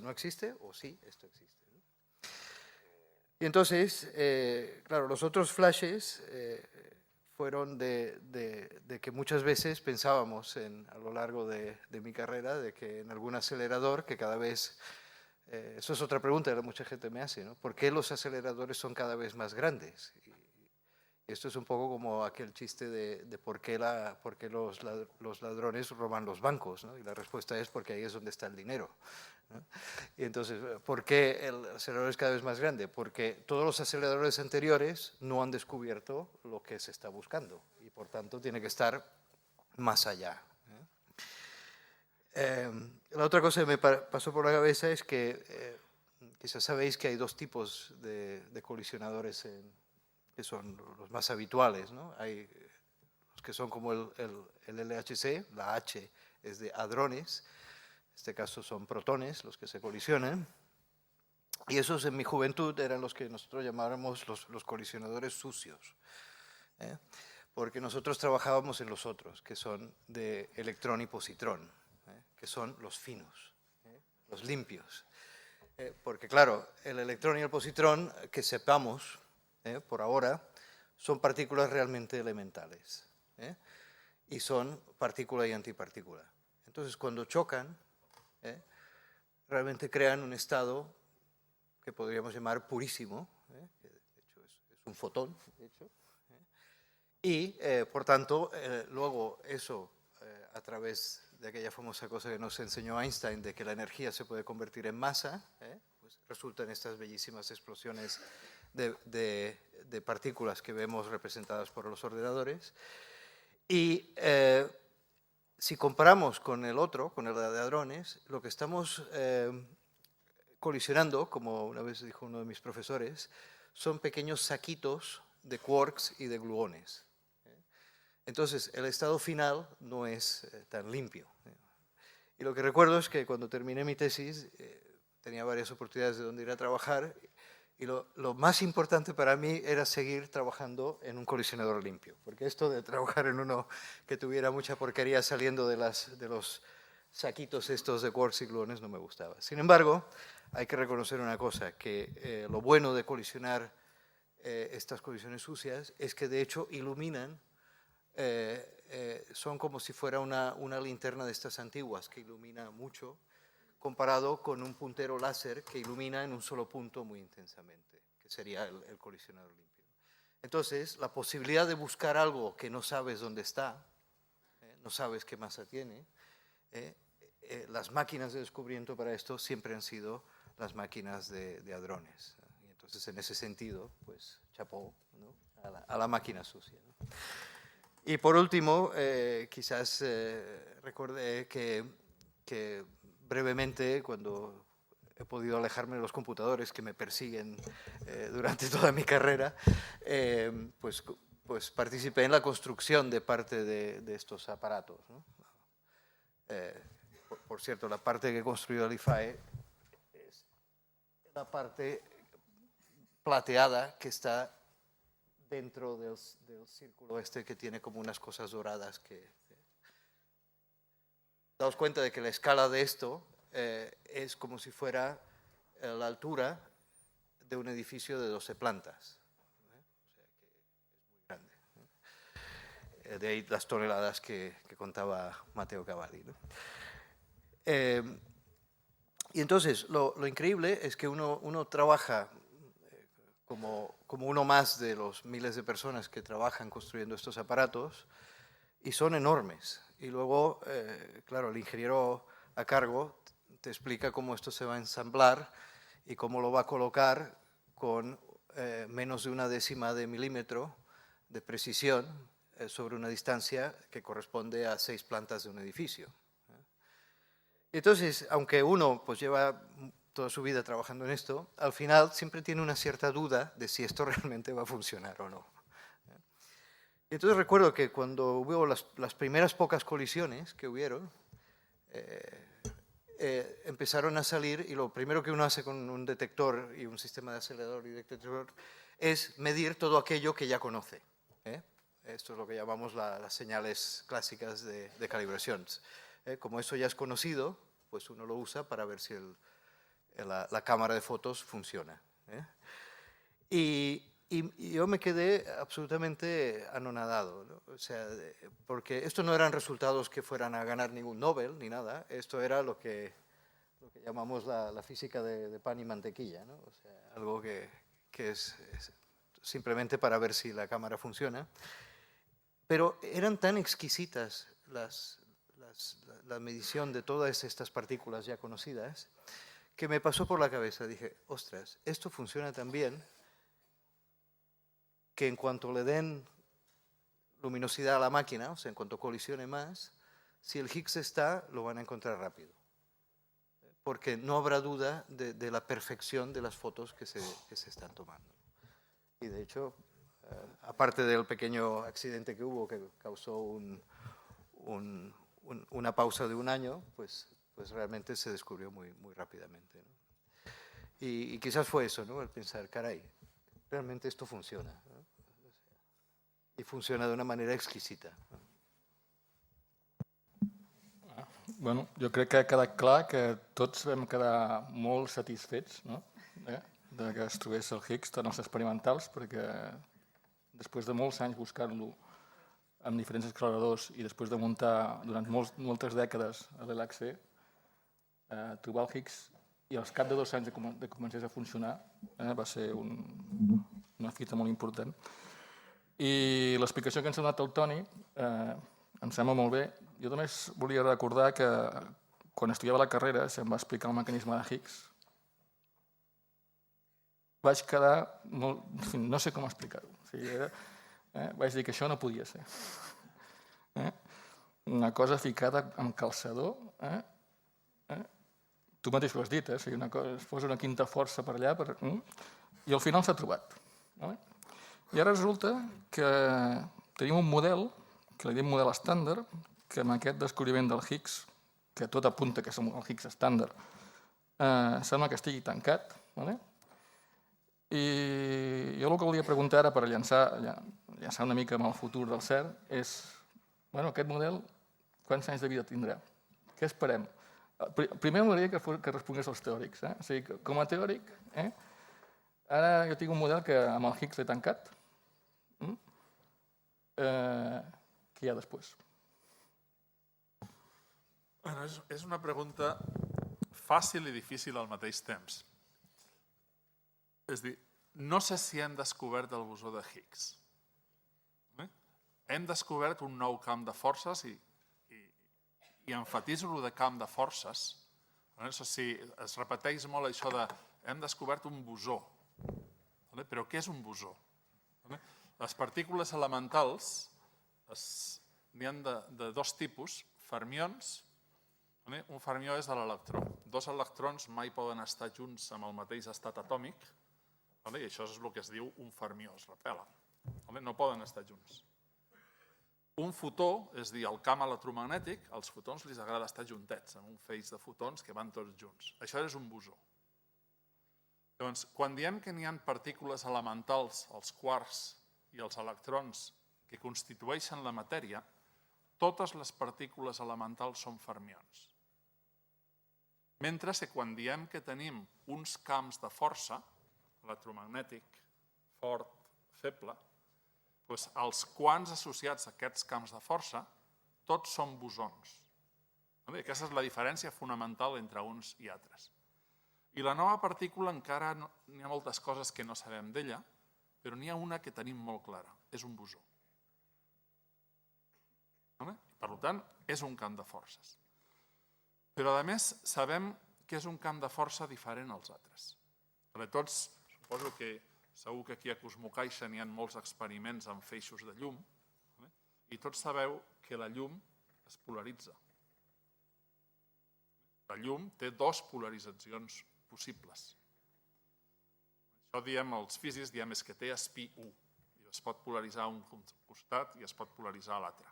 D: no existe o sí, esto existe, ¿no? Y entonces, claro, los otros flashes fueron de que muchas veces pensábamos a lo largo de mi carrera de que en algún acelerador que cada vez, eso es otra pregunta que mucha gente me hace, ¿no? ¿Por qué los aceleradores son cada vez más grandes? Esto es un poco como aquel chiste de por qué los ladrones roban los bancos, ¿no? Y la respuesta es porque ahí es donde está el dinero, ¿no? Y entonces, ¿por qué el acelerador es cada vez más grande? Porque todos los aceleradores anteriores no han descubierto lo que se está buscando y por tanto tiene que estar más allá. La otra cosa que me pasó por la cabeza es que quizás sabéis que hay dos tipos de colisionadores que son los más habituales, ¿no? Hay los que son como el LHC, la H es de hadrones, en este caso son protones los que se colisionan, y esos en mi juventud eran los que nosotros llamábamos los colisionadores sucios, porque nosotros trabajábamos en los otros, que son de electrón y positrón, que son los finos, los limpios, porque claro, el electrón y el positrón, que sepamos, por ahora, son partículas realmente elementales, y son partícula y antipartícula. Entonces, cuando chocan, realmente crean un estado que podríamos llamar purísimo, que de hecho es un fotón, de hecho, y por tanto, luego eso a través de aquella famosa cosa que nos enseñó Einstein, de que la energía se puede convertir en masa, pues resultan estas bellísimas explosiones de partículas que vemos representadas por los ordenadores. Y si comparamos con el otro, con el de hadrones, lo que estamos colisionando, como una vez dijo uno de mis profesores, son pequeños saquitos de quarks y de gluones. Entonces, el estado final no es tan limpio. Y lo que recuerdo es que cuando terminé mi tesis, tenía varias oportunidades de donde ir a trabajar, y lo más importante para mí era seguir trabajando en un colisionador limpio, porque esto de trabajar en uno que tuviera mucha porquería saliendo de los saquitos estos de quarks y gluones no me gustaba. Sin embargo, hay que reconocer una cosa, que lo bueno de colisionar estas colisiones sucias es que de hecho iluminan, son como si fuera una linterna de estas antiguas que ilumina mucho, comparado con un puntero láser que ilumina en un solo punto muy intensamente, que sería el colisionador limpio. Entonces, la posibilidad de buscar algo que no sabes dónde está, no sabes qué masa tiene, las máquinas de descubrimiento para esto siempre han sido las máquinas de hadrones. Y entonces, en ese sentido, pues, chapó, ¿no?, a la máquina sucia, ¿no? Y por último, quizás recordé que brevemente, cuando he podido alejarme de los computadores que me persiguen durante toda mi carrera, pues participé en la construcción de parte de estos aparatos, ¿no? Por cierto, la parte que he construido el IFAE es la parte plateada que está dentro del círculo este que tiene como unas cosas doradas que... Daos cuenta de que la escala de esto es como si fuera la altura de un edificio de 12 plantas. O sea que es muy grande. De ahí las toneladas que contaba Matteo Cavalli, ¿no? Y entonces, lo increíble es que uno trabaja como uno más de los miles de personas que trabajan construyendo estos aparatos, y son enormes. Y luego, claro, el ingeniero a cargo te explica cómo esto se va a ensamblar y cómo lo va a colocar con menos de 1/10 de milímetro de precisión sobre una distancia que corresponde a 6 plantas de un edificio. Entonces, aunque uno pues lleva toda su vida trabajando en esto, al final siempre tiene una cierta duda de si esto realmente va a funcionar o no. Entonces recuerdo que cuando hubo las primeras pocas colisiones que hubieron, empezaron a salir, y lo primero que uno hace con un detector y un sistema de acelerador y detector es medir todo aquello que ya conoce. Esto es lo que llamamos las señales clásicas de calibración. Como eso ya es conocido, pues uno lo usa para ver si la cámara de fotos funciona. Y yo me quedé absolutamente anonadado, ¿no? O sea, porque esto no eran resultados que fueran a ganar ningún Nobel ni nada, esto era lo que llamamos la física de pan y mantequilla, ¿no? O sea, algo que es simplemente para ver si la cámara funciona. Pero eran tan exquisitas la medición de todas estas partículas ya conocidas que me pasó por la cabeza. Dije, ostras, esto funciona tan bien que en cuanto le den luminosidad a la máquina, o sea, en cuanto colisione más, si el Higgs está, lo van a encontrar rápido. Porque no habrá duda de la perfección de las fotos que se están tomando. Y de hecho, aparte del pequeño accidente que hubo, que causó una pausa de 1 año, pues realmente se descubrió muy rápidamente, ¿no? Y quizás fue eso, ¿no? El pensar, caray, realmente esto funciona, ¿no? Y funciona de una manera exquisita, ¿no?
E: Bueno, jo crec que ha quedat clar que tots vam quedar molt satisfets, no?, de que es trobés el Higgs en els experimentals, perquè després de molts anys buscant-lo amb diferents acceleradors i després de muntar durant moltes dècades l'LHC, trobar el Higgs i al cap de 2 anys de comencés a funcionar va ser una fita molt important. I l'explicació que ens ha donat el Toni em sembla molt bé. Jo només volia recordar que quan estudiava la carrera se'm va explicar el mecanisme de Higgs. Vaig quedar molt... No sé com explicar-ho. Vaig dir que això no podia ser. Una cosa ficada amb calçador. Tu mateix ho has dit, es posa una quinta força per allà i al final s'ha trobat. I ara resulta que tenim un model, que li diem model estàndard, que amb aquest descobriment del Higgs, que tot apunta que és el Higgs estàndard, sembla que estigui tancat. I jo el que volia preguntar ara per llançar una mica amb el futur del CERN és, aquest model, quants anys de vida tindrà? Què esperem? Primer m'agradaria que respongués als teòrics. O sigui, com a teòric, ara jo tinc un model que amb el Higgs l'he tancat. Què hi ha després?
C: És una pregunta fàcil i difícil al mateix temps. És a dir, no sé si hem descobert el bosó de Higgs. Hem descobert un nou camp de forces i emfatitzo el de camp de forces. Es repeteix molt això de hem descobert un bosó. Però què és un bosó? Les partícules elementals n'hi ha de dos tipus, fermions. Un fermió és l'electró. Dos electrons mai poden estar junts amb el mateix estat atòmic, i això és el que es diu un fermió, es repel·len. No poden estar junts. Un fotó, és a dir, el camp electromagnètic, als fotons li agrada estar juntets, en un feix de fotons que van tots junts. Això és un bosó. Llavors, quan diem que n'hi ha partícules elementals, els quarks i els electrons, que constitueixen la matèria, totes les partícules elementals són fermions. Mentre que quan diem que tenim uns camps de força, electromagnètic, fort, feble, els quants associats a aquests camps de força, tots són bosons. Aquesta és la diferència fonamental entre uns i altres. I la nova partícula encara n'hi ha moltes coses que no sabem d'ella, però n'hi ha una que tenim molt clara, és un bosó. Per tant, és un camp de forces. Però, a més, sabem que és un camp de força diferent als altres. Tots, suposo que segur que aquí a Cosmocaixa n'hi ha molts experiments amb feixos de llum i tots sabeu que la llum es polaritza. La llum té dues polaritzacions possibles. Això diem els físics, diem que té espí 1. Es pot polaritzar a un costat i es pot polaritzar a l'altre.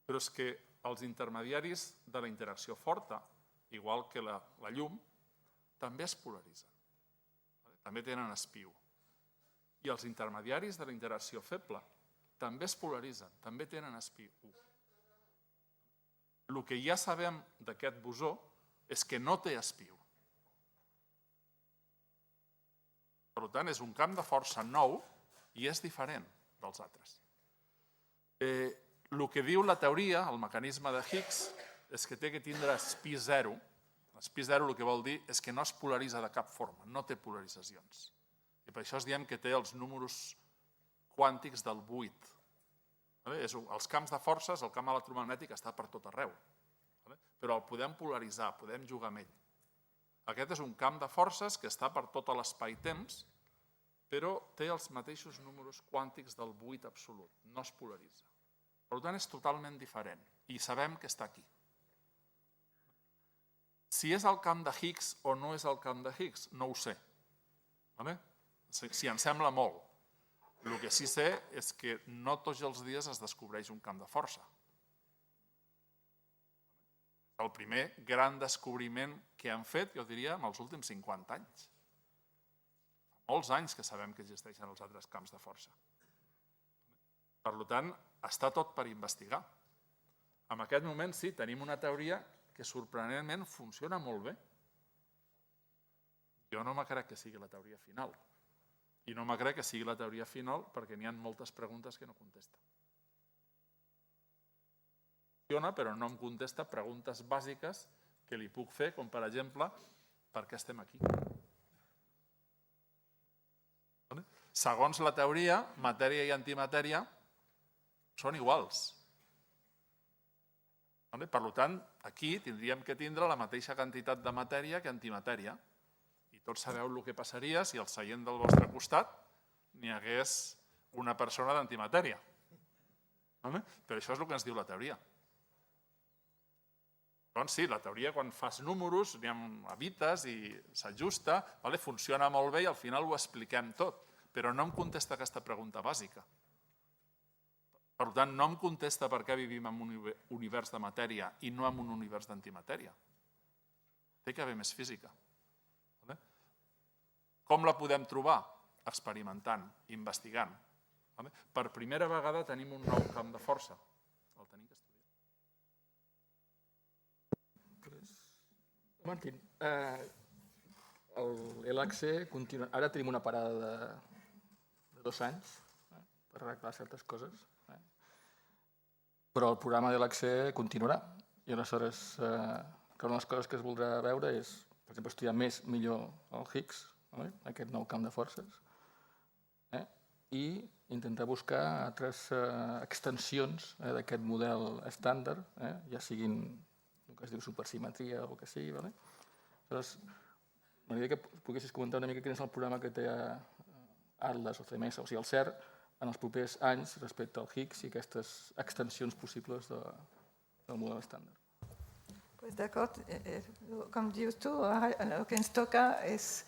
C: Però és que els intermediaris de la interacció forta, igual que la llum, també es polaritzen. També tenen espí 1. I els intermediaris de la interacció feble també es polaritzen, també tenen espí 1. El que ja sabem d'aquest bosó és que no té espí 1. Per tant, és un camp de força nou i és diferent dels altres. El que diu la teoria, el mecanisme de Higgs, és que té que tindre espí 0. Espí 0 el que vol dir és que no es polaritza de cap forma, no té polaritzacions. I per això es diem que té els números quàntics del buit. Els camps de forces, el camp electromagnètic està per tot arreu, però el podem polaritzar, podem jugar amb ell. Aquest és un camp de forces que està per tot l'espai-temps, però té els mateixos números quàntics del buit absolut, no es polaritza. Per tant, és totalment diferent i sabem que està aquí. Si és el camp de Higgs o no és el camp de Higgs, no ho sé. Si em sembla molt. El que sí sé és que no tots els dies es descobreix un camp de força. El primer gran descobriment que han fet, jo diria, en els últims 50 anys. Fa molts anys que sabem que existeixen els altres camps de força. Per tant, està tot per investigar. En aquest moment, sí, tenim una teoria que sorprenentment funciona molt bé. Jo no me crec que sigui la teoria final. I no me crec que sigui la teoria final perquè n'hi ha moltes preguntes que no contesta. Funciona, però no em contesta preguntes bàsiques que li puc fer, com per exemple, per què estem aquí? Segons la teoria, matèria i antimatèria són iguals. Per tant, aquí tindríem que tindre la mateixa quantitat de matèria que antimatèria. I tots sabeu el que passaria si al seient del vostre costat n'hi hagués una persona d'antimatèria. Però això és el que ens diu la teoria. Doncs sí, la teoria, quan fas números, evites i s'ajusta, funciona molt bé i al final ho expliquem tot, però no em contesta aquesta pregunta bàsica. Per tant, no em contesta per què vivim en un univers de matèria i no en un univers d'antimatèria. Té que haver més física. Com la podem trobar? Experimentant, investigant. Per primera vegada tenim un nou camp de força. El tenim que estudiar.
E: Martín, l'LHC continua... Ara tenim una parada de 2 anys per arreglar certes coses, però el programa de l'LHC continuarà. I aleshores, una de les coses que es voldrà veure és, per exemple, estudiar millor el Higgs, aquest nou camp de forces, i intentar buscar altres extensions d'aquest model estàndard, ja siguin el que es diu supersimetria o el que sigui. Aleshores, m'agradaria que poguessis comentar una mica quin és el programa que té Atlas o CMS, o sigui, el CERN, en els propers anys respecte al Higgs i aquestes extensions possibles del model estàndard.
F: Pues d'acord, com dius tu, el que ens toca és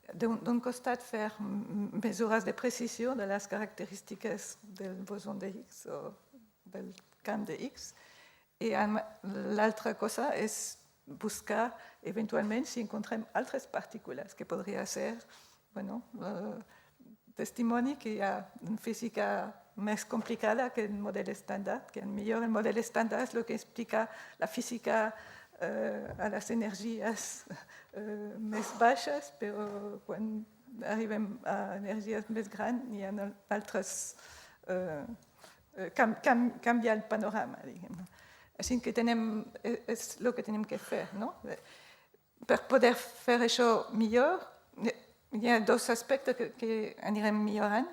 F: d'un costat fer mesures de precisió de les característiques del boson de Higgs o del camp de Higgs, i l'altra cosa és buscar eventualment si encontrem altres partícules que podria ser, testimoni que hi ha una física més complicada que el model estàndard, que millor el model estàndard és el que explica la física a les energies més baixes, però quan arribem a energies més grans hi ha altres... canvia el panorama, diguem. Així que és el que tenim que fer, no? Per poder fer això millor, hi ha 2 aspectes que anirem millorant.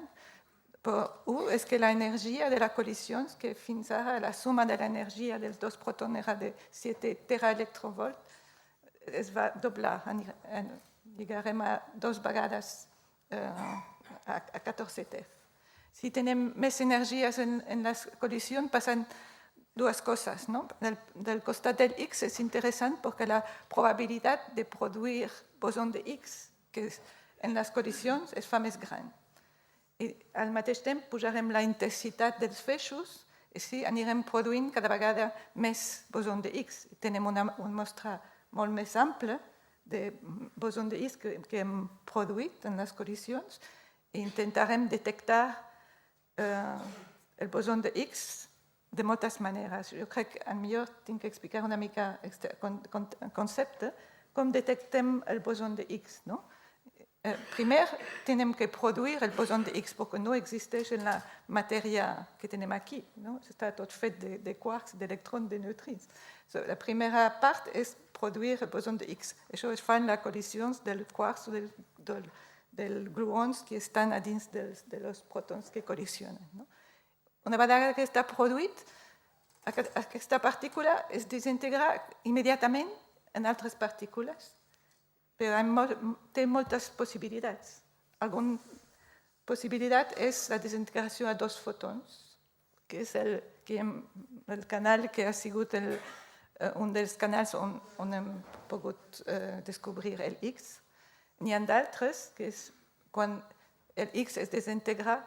F: Un és que l'energia de la col·lisió, que fins ara la suma de l'energia dels 2 protons era de 7 teraelectrovolts, es va doblar. Llegarem a 2 vegades a 14 TeV. Si tenim més energies en les col·lisions, passen 2 cosas, ¿no? Del costat del X es interessant perquè la probabilitat de produir boson de X que en les col·lisions es fa més gran. I al mateix temps pujarem la intensitat dels feixos i així anirem produint cada vegada més boson de X. Tenim una mostra molt més ampla de boson de X que hem produït en les col·lisions i intentarem detectar el boson de X de moltes maneres. Jo crec que millor tinc que explicar una mica el concepte, com detectem el boson de X, no? Primer, tenim que produir el boson de X, perquè no existeix en la matèria que tenim aquí, no? Està tot fet de quarks, d'electrons, de neutrins. La primera part és produir el boson de X. Això es fa en les col·lisions dels quarks o dels gluons que estan a dins dels protons que col·lisionen, no? Una vegada que està produït, aquesta partícula es desintegra immediatament en altres partícules, però té moltes possibilitats. Alguna possibilitat és la desintegració a 2 fotons, que és el canal que ha sigut un dels canals on hem pogut descobrir el X. N'hi ha d'altres, que és quan el X es desintegra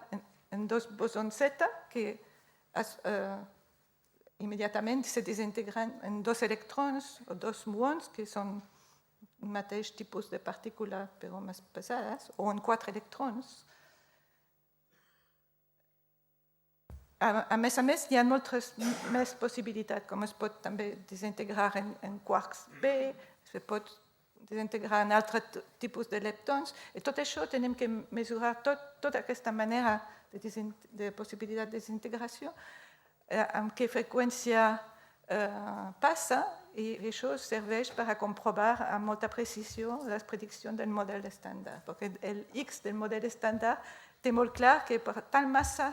F: en 2 bosons Z que immediatament se desintegren en 2 electrons o 2 muons que són el mateix tipus de partícula però més pesades, o en 4 electrons. A més, hi ha moltes més possibilitats, com es pot també desintegrar en quarks B, es pot desintegrar en altres tipus de leptons, i tot això tenim que mesurar tota aquesta manera de possibilitat de desintegració, amb què freqüència passa, i això serveix per a comprovar amb molta precisió les prediccions del model estàndard, perquè el X del model estàndard té molt clar que per tal massa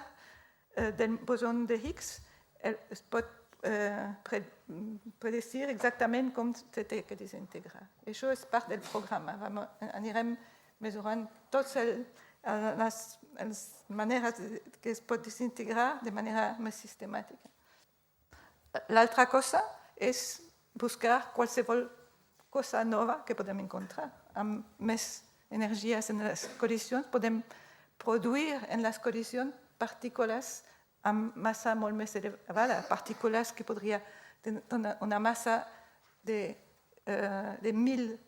F: del boson de Higgs es pot predecir exactament com se té que desintegrar. Això és part del programa. Anirem mesurant totes les maneres que es pot desintegrar de manera més sistemàtica. L'altra cosa és buscar qualsevol cosa nova que podem encontrar. Amb més energies en les col·lisions podem produir en les col·lisions partícules amb massa molt més elevada, partícules que podria tenir una massa de 1.000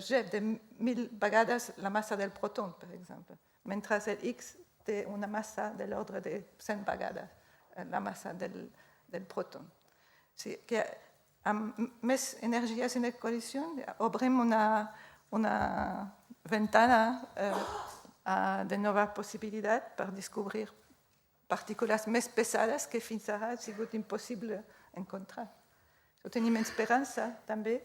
F: GeV, de 1.000 vegades la massa del protón, per exemple, mentre el X té una massa de l'ordre de 100 vegades la massa del protón. O sigui que amb més energies en la col·lisió obrim una ventana de nova possibilitat per descobrir partícules més pesades que fins ara ha sigut impossible encontrar. Tenim esperança també,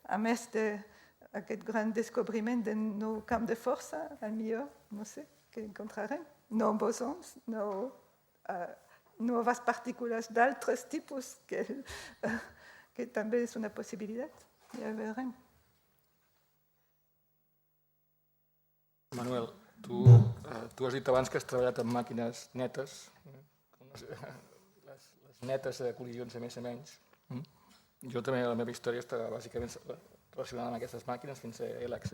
F: a més d'aquest gran descobriment del nou camp de força, millor, no sé, que encontrarem, nous bosons, noves partícules d'altres tipus, que també és una possibilitat. Ja veurem.
E: Manuel, tu has dit abans que has treballat amb màquines netes, les netes de col·lisions de més a menys. Jo també, la meva història està bàsicament relacionada amb aquestes màquines fins a LHC.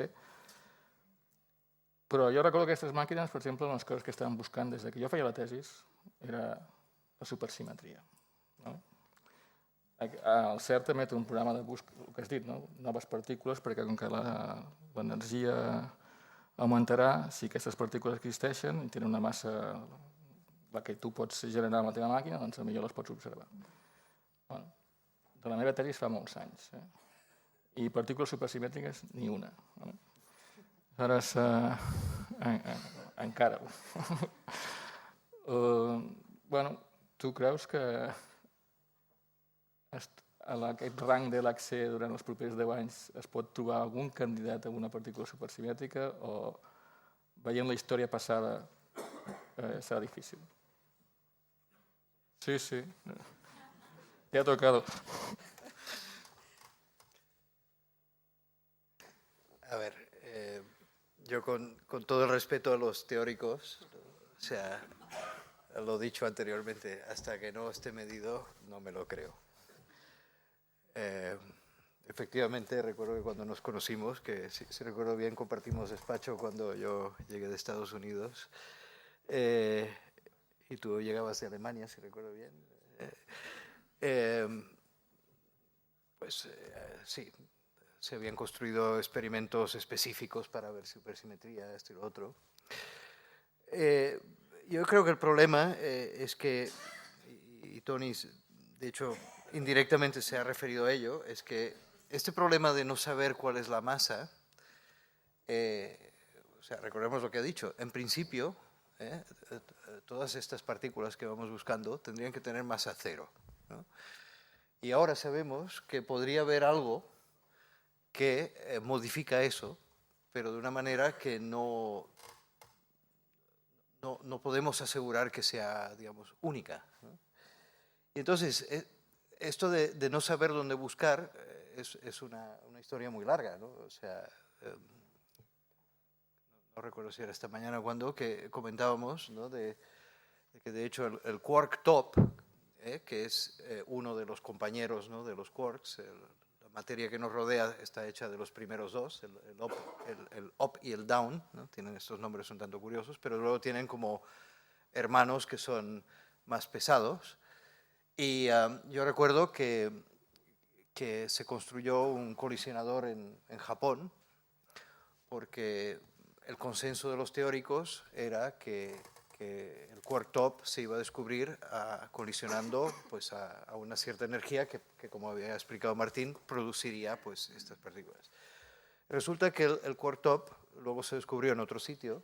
E: Però jo recordo que aquestes màquines, per exemple, una de les coses que estàvem buscant des que jo feia la tesis era la supersimetria. El CERN també té un programa de busca, el que has dit, noves partícules, perquè com que l'energia augmentarà, si aquestes partícules existeixen i tenen una massa la que tu pots generar amb la teva màquina, doncs potser les pots observar. De la meva tesi fa molts anys. I partícules supersimètriques, ni una. Aleshores, encara. Tu creus que a aquest rang de l'AXE durant els propers 10 anys es pot trobar algun candidat a una partícula supersimètrica o veient la història passada serà difícil? Sí, sí. Te ha tocado.
G: A ver, yo con todo el respeto a los teóricos, o sea, lo dicho anteriormente, hasta que no esté medido, no me lo creo. Efectivamente, recuerdo que cuando nos conocimos, que si recuerdo bien, compartimos despacho cuando yo llegué de Estados Unidos y tú llegabas de Alemania, si recuerdo bien. Sí, se habían construido experimentos específicos para ver supersimetría, esto y lo otro. Yo creo que el problema es que, y Tony, de hecho, indirectamente se ha referido a ello, es que este problema de no saber cuál es la masa, o sea, recordemos lo que ha dicho, en principio, todas estas partículas que vamos buscando tendrían que tener masa cero, ¿no? Y ahora sabemos que podría haber algo que modifica eso, pero de una manera que no podemos asegurar que sea, digamos, única, ¿no? Y entonces, esto de no saber dónde buscar es una historia muy larga, ¿no? O sea, no recuerdo si era esta mañana cuando que comentábamos, ¿no? de que de hecho el quark top, que es uno de los compañeros, ¿no? de los quarks, la materia que nos rodea está hecha de los primeros dos, el up y el down, ¿no? Tienen estos nombres un tanto curiosos, pero luego tienen como hermanos que son más pesados. Y yo recuerdo que se construyó un colisionador en Japón porque el consenso de los teóricos era que el quark top se iba a descubrir colisionando pues, a una cierta energía que, como había explicado Martín, produciría pues, estas partículas. Resulta que el quark top luego se descubrió en otro sitio,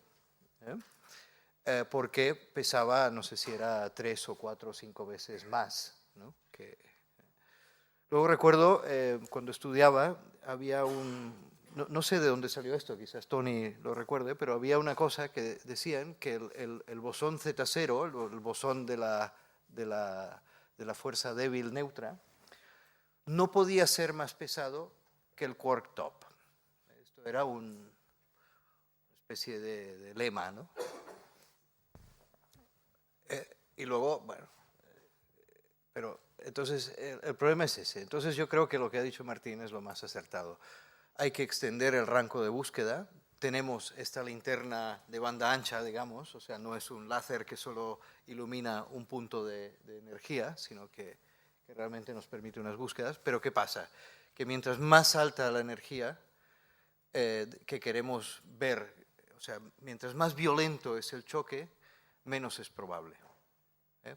G: porque pesaba, no sé si era 3 o 4 o 5 veces más, ¿no? Luego recuerdo, cuando estudiaba, había no sé de dónde salió esto, quizás Tony lo recuerde, pero había una cosa que decían que el bosón Z0, el bosón de la fuerza débil neutra, no podía ser más pesado que el quark top. Esto era una especie de lema, ¿no? Y luego, bueno, pero entonces el problema es ese. Entonces yo creo que lo que ha dicho Martín es lo más acertado. Hay que extender el rango de búsqueda. Tenemos esta linterna de banda ancha, digamos, o sea, no es un láser que solo ilumina un punto de energía, sino que realmente nos permite unas búsquedas. Pero ¿qué pasa? Que mientras más alta la energía que queremos ver, o sea, mientras más violento es el choque, menos es probable.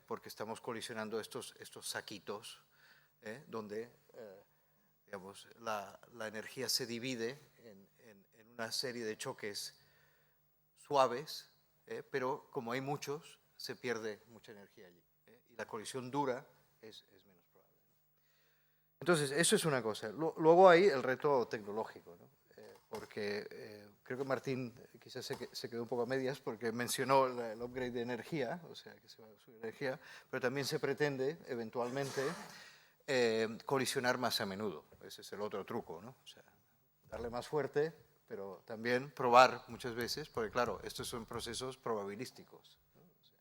G: Porque estamos colisionando estos saquitos donde digamos, la energía se divide en una serie de choques suaves, pero como hay muchos, se pierde mucha energía allí. Y la colisión dura es menos probable. Entonces, eso es una cosa. Luego hay el reto tecnológico, ¿no? Porque creo que Martín quizás se quedó un poco a medias porque mencionó el upgrade de energía, o sea, que se va a subir energía, pero también se pretende, eventualmente, colisionar más a menudo. Ese es el otro truco, ¿no? O sea, darle más fuerte, pero también probar muchas veces, porque claro, estos son procesos probabilísticos, ¿no? O sea,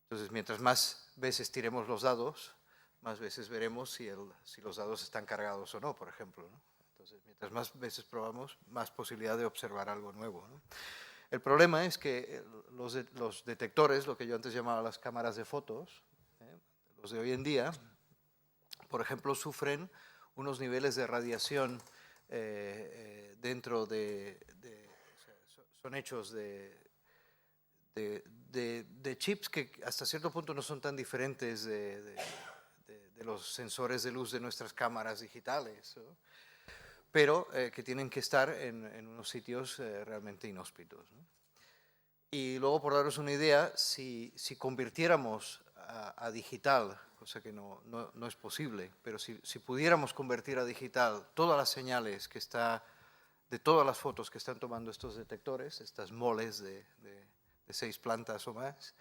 G: entonces, mientras más veces tiremos los dados, más veces veremos si los dados están cargados o no, por ejemplo, ¿no? Entonces, mientras más veces probamos, más posibilidad de observar algo nuevo, ¿no? El problema es que los detectores, lo que yo antes llamaba las cámaras de fotos, los de hoy en día, por ejemplo, sufren unos niveles de radiación dentro o sea, son hechos de chips que hasta cierto punto no son tan diferentes de los sensores de luz de nuestras cámaras digitales, ¿no? Pero que tienen que estar en unos sitios realmente inhóspitos, ¿no? Y luego, por daros una idea, si convirtiéramos a digital, cosa que no es posible, pero si pudiéramos convertir a digital todas las señales de todas las fotos que están tomando estos detectores, estas moles de 6 plantas o más,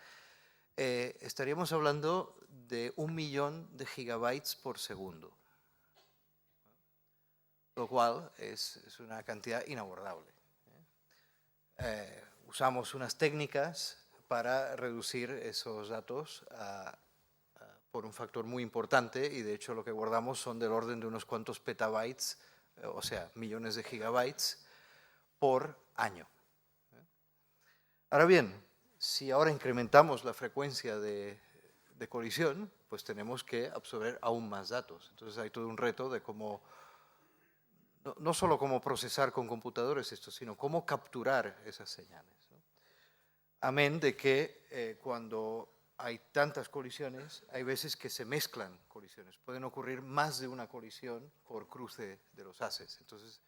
G: estaríamos hablando de 1 millón de gigabytes por segundo, lo cual es una cantidad inabordable. Usamos unas técnicas para reducir esos datos por un factor muy importante y de hecho lo que guardamos son del orden de unos cuantos petabytes, o sea, millones de gigabytes por año. Ahora bien, si ahora incrementamos la frecuencia de colisión, pues tenemos que absorber aún más datos. Entonces hay todo un reto de cómo no solo cómo procesar con computadores esto, sino cómo capturar esas señales, ¿no? Amén de que cuando hay tantas colisiones, hay veces que se mezclan colisiones. Pueden ocurrir más de una colisión por cruce de los haces. Entonces,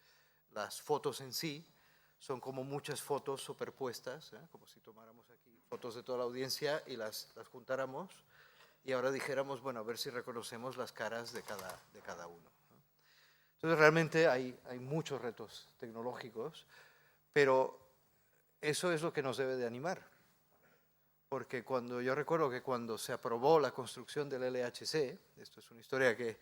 G: las fotos en sí son como muchas fotos superpuestas, como si tomáramos aquí fotos de toda la audiencia y las juntáramos y ahora dijéramos, bueno, a ver si reconocemos las caras de cada uno. Entonces, realmente hay muchos retos tecnológicos, pero eso es lo que nos debe de animar. Porque yo recuerdo que cuando se aprobó la construcción del LHC, esto es una historia que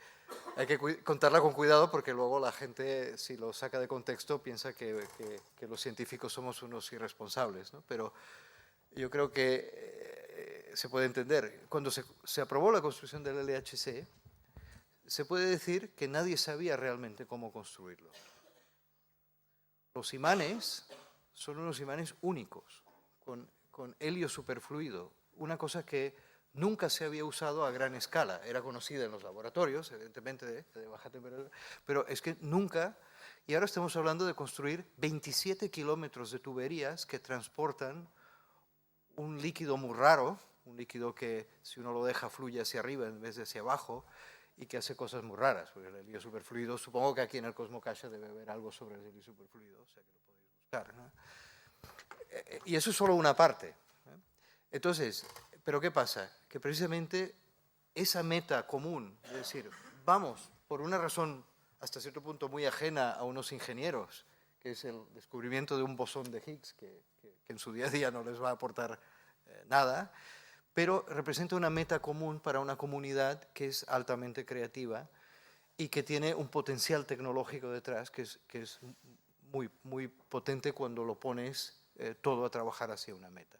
G: hay que contarla con cuidado porque luego la gente, si lo saca de contexto, piensa que los científicos somos unos irresponsables, ¿no? Pero yo creo que se puede entender. Cuando se aprobó la construcción del LHC, se puede decir que nadie sabía realmente cómo construirlo. Los imanes son unos imanes únicos, con helio superfluido, una cosa que nunca se había usado a gran escala. Era conocida en los laboratorios, evidentemente de baja temperatura, pero es que nunca, y ahora estamos hablando de construir 27 kilómetros de tuberías que transportan un líquido muy raro, un líquido que si uno lo deja fluye hacia arriba en vez de hacia abajo, y que hace cosas muy raras, porque el helio superfluido, supongo que aquí en el Cosmocaixa debe haber algo sobre el helio superfluido, o sea que lo podéis buscar, ¿no? Y eso es solo una parte. Entonces, ¿pero qué pasa? Que precisamente esa meta común, es decir, vamos, por una razón hasta cierto punto muy ajena a unos ingenieros, que es el descubrimiento de un bosón de Higgs, que en su día a día no les va a aportar nada, pero representa una meta común para una comunidad que es altamente creativa y que tiene un potencial tecnológico detrás que es muy potente cuando lo pones todo a trabajar hacia una meta.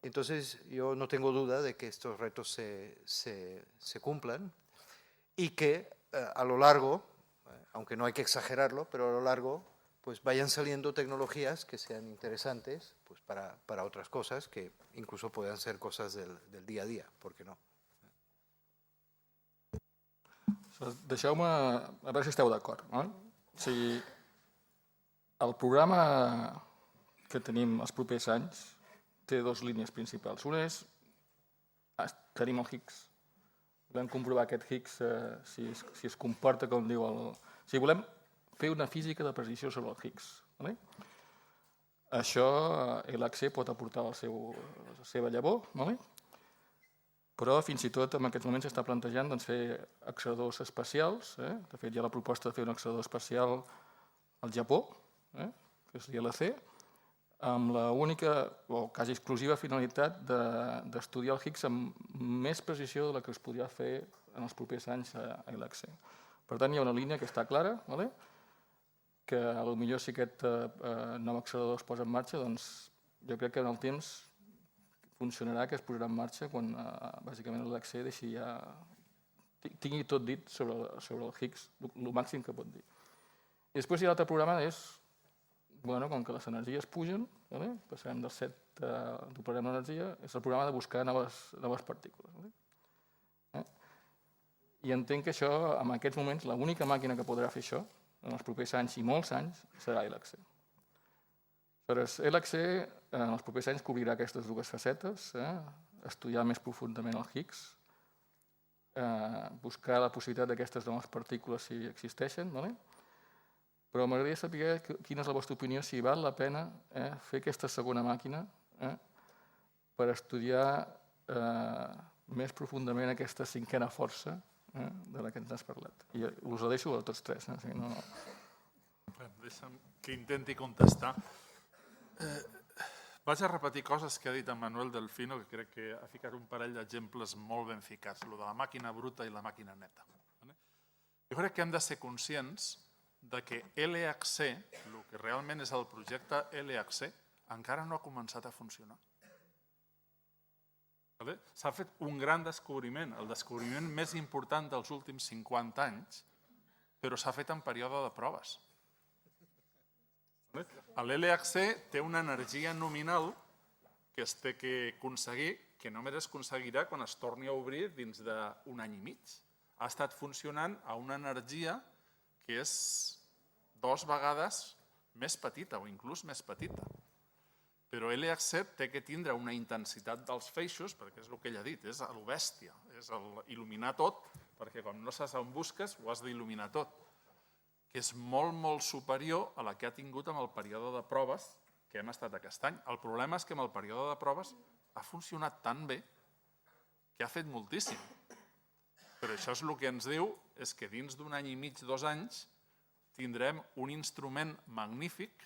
G: Entonces, yo no tengo duda de que estos retos se cumplan y que a lo largo, aunque no hay que exagerarlo, pero a lo largo, pues vayan saliendo tecnologías que sean interesantes pues para otras cosas, que incluso puedan ser cosas del día a día, ¿por qué no?
E: Deixeu-me, a veure si esteu d'acord. O sigui, el programa que tenim els propers anys té dues línies principals. Una és, tenim el Higgs. Volem comprovar aquest Higgs si es comporta com diu el... O sigui, volem fer una física de precisió sobre el Higgs. Això l'LHC pot aportar la seva llavor, però fins i tot en aquests moments s'està plantejant fer acceleradors espacials. De fet, hi ha la proposta de fer un accelerador espacial al Japó, que és l'ILC, amb l'única o quasi exclusiva finalitat d'estudiar el Higgs amb més precisió de la que es podria fer en els propers anys a l'LHC. Per tant, hi ha una línia que està clara, que potser si aquest nou accelerador es posa en marxa, doncs jo crec que en el temps funcionarà, que es posarà en marxa quan bàsicament l'LHC tingui tot dit sobre el Higgs, el màxim que pot dir. I després hi ha l'altre programa, com que les energies pugen, passarem del 7 doblarem l'energia, és el programa de buscar noves partícules. I entenc que això, en aquests moments, l'única màquina que podrà fer això, en els propers anys i molts anys, serà l'LHC. L'LHC en els propers anys cobrirà aquestes dues facetes, estudiar més profundament el Higgs, buscar la possibilitat d'aquestes noves partícules si existeixen, però m'agradaria saber quina és la vostra opinió, si val la pena fer aquesta segona màquina per estudiar més profundament aquesta cinquena força de la que ens has parlat. I us la deixo a tots tres.
C: Deixa'm que intenti contestar. Vaig a repetir coses que ha dit en Manuel Delfino, que crec que ha ficat un parell d'exemples molt ben ficats, el de la màquina bruta i la màquina neta. Jo crec que hem de ser conscients que LHC, el que realment és el projecte LHC, encara no ha començat a funcionar. S'ha fet un gran descobriment, el descobriment més important dels últims 50 anys, però s'ha fet en període de proves. L'LHC té una energia nominal que es té que aconseguir, que només es aconseguirà quan es torni a obrir dins d'un any i mig. Ha estat funcionant a una energia que és 2 vegades més petita o inclús més petita. Però LHC té que tindre una intensitat dels feixos, perquè és el que ell ha dit, és a lo bèstia, és il·luminar tot, perquè quan no saps on busques ho has d'il·luminar tot, que és molt, molt superior a la que ha tingut en el període de proves que hem estat aquest any. El problema és que en el període de proves ha funcionat tan bé que ha fet moltíssim. Però això és el que ens diu és que dins d'un any i mig, 2 anys, tindrem un instrument magnífic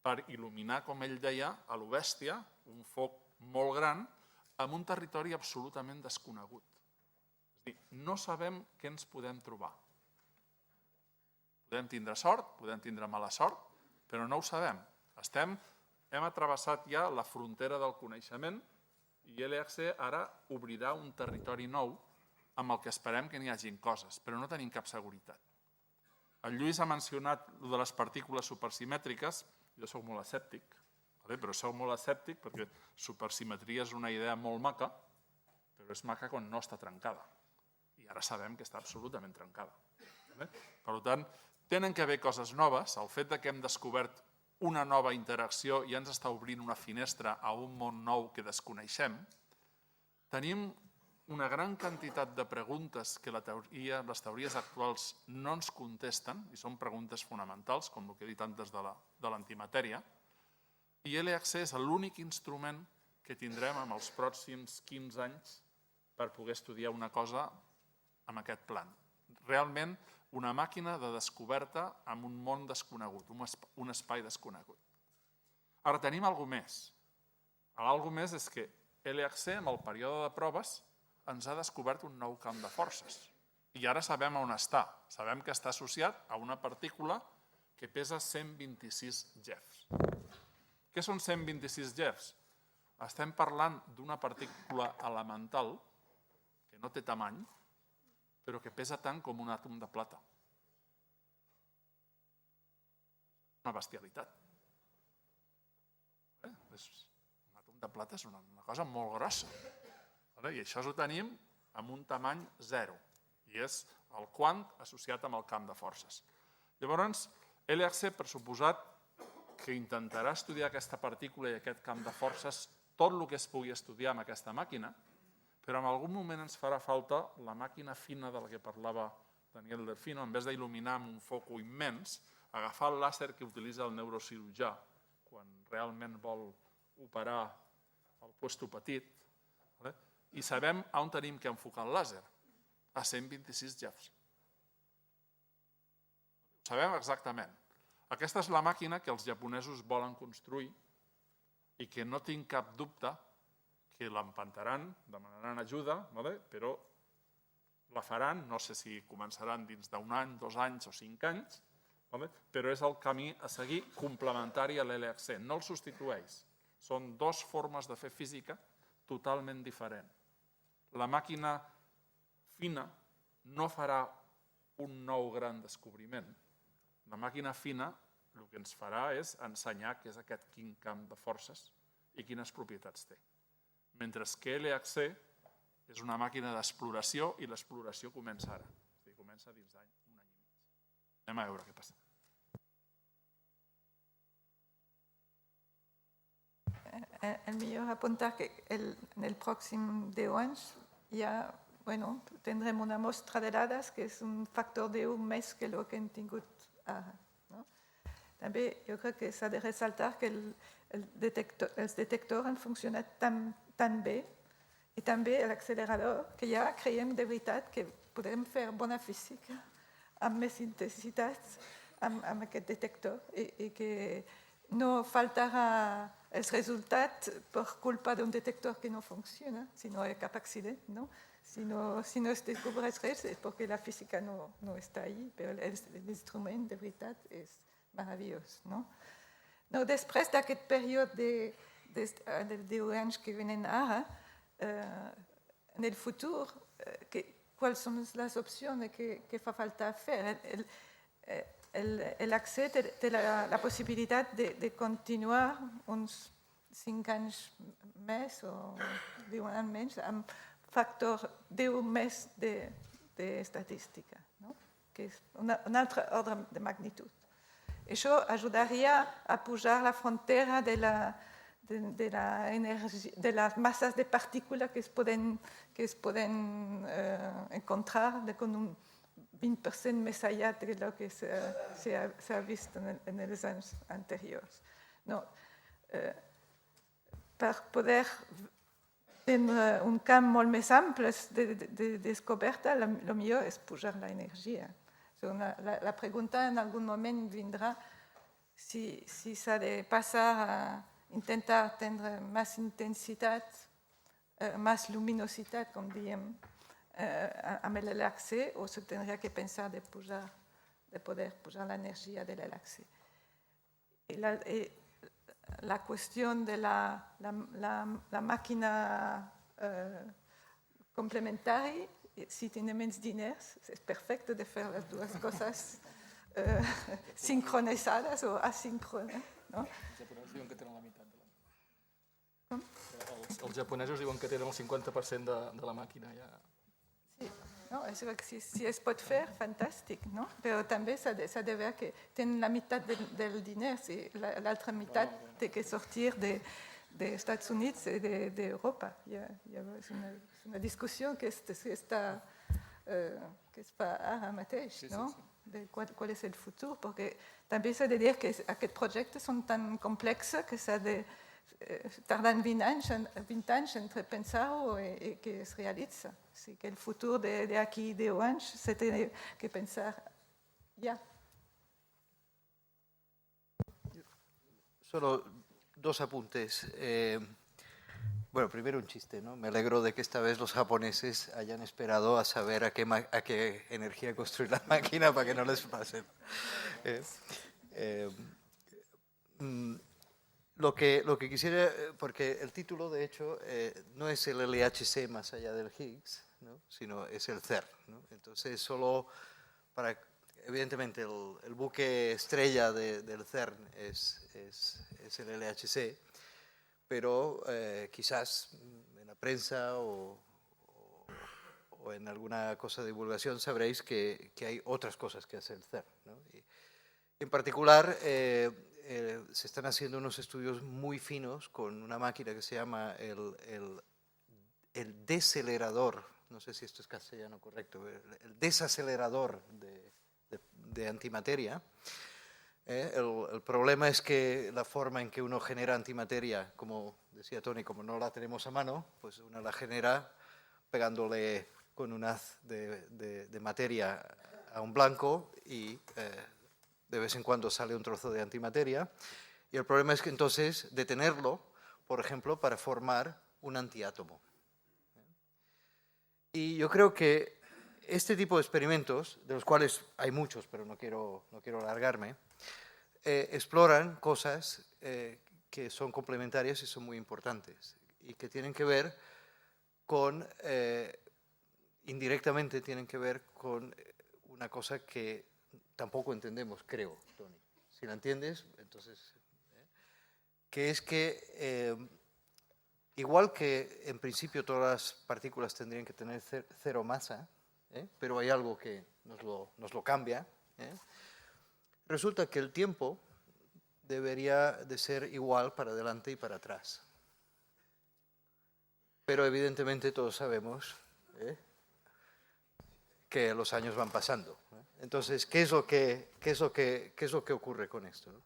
C: per il·luminar, com ell deia, a lo bèstia, un foc molt gran, en un territori absolutament desconegut. És a dir, no sabem què ens podem trobar. Podem tindre sort, podem tindre mala sort, però no ho sabem. Hem travessat ja la frontera del coneixement i l'LHC ara obrirà un territori nou amb el que esperem que n'hi hagin coses, però no tenim cap seguretat. El Lluís ha mencionat de les partícules supersimètriques. Jo soc molt escèptic, però soc molt escèptic perquè supersimetria és una idea molt maca, però és maca quan no està trencada. I ara sabem que està absolutament trencada. Per tant, tenen que haver coses noves. El fet que hem descobert una nova interacció ja ens està obrint una finestra a un món nou que desconeixem. Tenim una gran quantitat de preguntes que les teories actuals no ens contesten, i són preguntes fonamentals, com el que he dit antes de l'antimatèria, i l'LHC és l'únic instrument que tindrem en els pròxims 15 anys per poder estudiar una cosa en aquest plan. Realment, una màquina de descoberta en un món desconegut, un espai desconegut. Ara tenim alguna cosa més. Alguna cosa més és que
H: LHC, amb el període de proves, ens ha descobert un nou camp de forces. I ara sabem on està. Sabem que està associat a una partícula que pesa 126 GeV. Què són 126 GeV? Estem parlant d'una partícula elemental que no té tamany, però que pesa tant com un àtom de plata. Una bestialitat. Un àtom de plata és una cosa molt grossa. I això ho tenim amb un tamany 0. I és el quant associat amb el camp de forces. Llavors, LHC, per suposat, que intentarà estudiar aquesta partícula i aquest camp de forces tot el que es pugui estudiar amb aquesta màquina, però en algun moment ens farà falta la màquina fina de la que parlava Daniel Delfino, en vez d'il·luminar amb un foco immens, agafar el làser que utilitza el neurocirurgià quan realment vol operar el puesto petit, i sabem on tenim que enfocar el làser, a 126 GeV. Ho sabem exactament. Aquesta és la màquina que els japonesos volen construir i que no tinc cap dubte que l'empantaran, demanaran ajuda, però la faran, no sé si començaran dins d'un any, 2 anys o 5 anys, però és el camí a seguir complementari a l'LHC. No el substitueix. Són 2 formes de fer física totalment diferents. La màquina fina no farà un nou gran descobriment. La màquina fina el que ens farà és ensenyar què és aquest quin camp de forces i quines propietats té. Mentre que LHC és una màquina d'exploració i l'exploració comença ara. Comença dins d'any, un any i mig. Anem a veure què passa.
F: El millor apuntar que en el pròxim 10 anys ja tindrem una mostra de dades que és un factor d'1 més que el que hem tingut ara. També jo crec que s'ha de ressaltar que els detectors han funcionat tan bé i també l'accelerador que ja creiem de veritat que podrem fer bona física amb més intensitats amb aquest detector i que no faltarà els resultats per culpa d'un detector que no funciona, si no hi ha cap accident, no? Si no es descobreix res és perquè la física no està allí, però l'instrument de veritat és meravellós. Després d'aquest període de 10 anys que venen ara, en el futur, quelles són les opcions que fa falta fer? L'ACC té la possibilitat de continuar uns 5 anys més o 10 anys menys amb factor 10 més d'estadística, que és un altre ordre de magnitud. Això ajudaria a pujar la frontera de les masses de partícules que es poden encontrar con un 20% més allà del que s'ha vist en els anys anteriors. Per poder tenir un camp molt més ample de descoberta, el millor és pujar l'energia. La pregunta en algun moment vindrà si s'ha de passar a intentar tenir més intensitat, més luminositat, com diem, amb l'LHC, o se tendría que pensar de poder pujar l'energia de l'LHC. La qüestió de la màquina complementària, si tenim menys diners, és perfecte de fer les dues coses sincronitzades o asíncrones.
E: Els japonesos diuen que tenen la meitat de la màquina. Els japonesos diuen que tenen el 50% de la màquina ja.
F: Sí, és que si es pot fer, fantàstic, però també s'ha de veure que tenen la meitat del diner i l'altra meitat té que sortir dels Estats Units i d'Europa. És una discussió que es fa ara mateix, de qual és el futur, perquè també s'ha de dir que aquests projectes són tan complexos que s'ha de tardar 20 anys entre pensar-ho i que es realitza. Así que el futur d'aquí 10 anys se té que pensar ja.
G: Solo 2 apuntes. Bueno, primero un chiste, ¿no? Me alegro de que esta vez los japoneses hayan esperado a saber a qué energía construir la máquina para que no les pase. Lo que quisiera, porque el título de hecho no es el LHC más allá del Higgs, ¿no? Sino es el CERN, ¿no? Entonces solo para, evidentemente el buque estrella del CERN es el LHC, pero quizás en la prensa o en alguna cosa de divulgación sabréis que hay otras cosas que hace el CERN, ¿no? Y en particular, se están haciendo unos estudios muy finos con una máquina que se llama el desacelerador, no sé si esto es castellano correcto, el desacelerador de antimateria. El problema es que la forma en que uno genera antimateria, como decía Tony, como no la tenemos a mano, pues uno la genera pegándole con un haz de materia a un blanco y de vez en cuando sale un trozo de antimateria. Y el problema es que entonces detenerlo, por ejemplo, para formar un antiátomo. Y yo creo que este tipo de experimentos, de los cuales hay muchos, pero no quiero alargarme, exploran cosas que son complementarias y son muy importantes y que tienen que ver con, indirectamente tienen que ver con una cosa que tampoco entendemos, creo, Tony. Si la entiendes, entonces, que es que igual que en principio todas las partículas tendrían que tener cero masa, pero hay algo que nos lo cambia, resulta que el tiempo debería de ser igual para adelante y para atrás. Pero evidentemente todos sabemos que los años van pasando. Entonces, ¿qué es lo que ocurre con esto?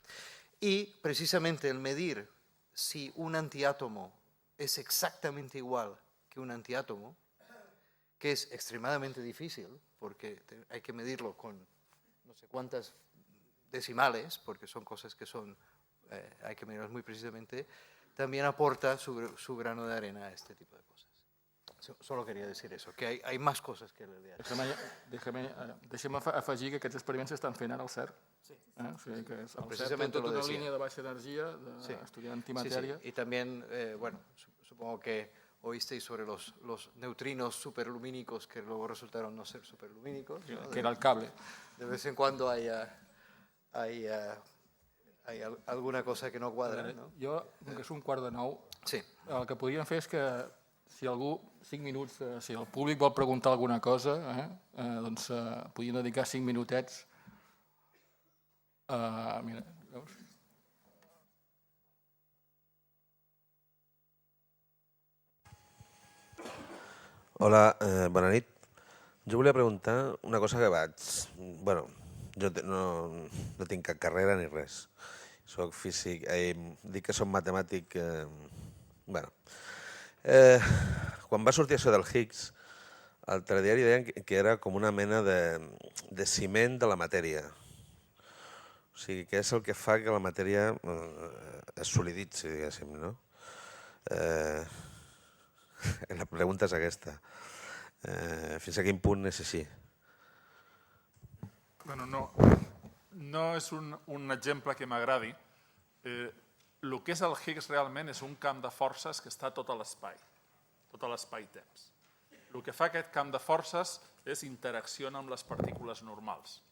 G: Y precisamente el medir si un antiátomo es exactamente igual que un antiátomo, que es extremadamente difícil, porque hay que medirlo con no sé cuántas decimales, porque son cosas que hay que medirlas muy precisamente, también aporta su grano de arena a este tipo de cosas. Solo quería decir eso, que hay más cosas que el LHC.
E: Deixa'm afegir que aquests experiments s'estan fent ara al CERN. Sí. O sigui que el CERN
G: Precisamente
E: té tota
G: lo
E: una
G: decía.
E: línia de baixa energia d'estudiar antimatèria.
G: Sí, sí. Y también, bueno, supongo que oísteis sobre los neutrinos superlumínicos que luego resultaron no ser superlumínicos, ¿no?
E: Que era el cable.
G: De vez en cuando hay alguna cosa que no cuadra, ¿no?
E: Jo, com que és un quart de 9,
G: Sí.
E: el que podríem fer és que si algú, 5 minuts, si el públic vol preguntar alguna cosa, doncs podríem dedicar 5 minutets. Mira, veus?
I: Hola, bona nit. Jo volia preguntar una cosa que vaig... Bueno, jo no tinc cap carrera ni res. Soc físic, dic que soc matemàtic... Bueno, quan va sortir això del Higgs, al telediari deien que era com una mena de ciment de la matèria. O sigui, que és el que fa que la matèria es soliditzi, diguéssim, no? La pregunta és aquesta. Fins a quin punt és així?
H: Bueno, no és un exemple que m'agradi. El que és el Higgs realment és un camp de forces que està a tot l'espai-temps. El que fa aquest camp de forces és interacciona amb les partícules normals.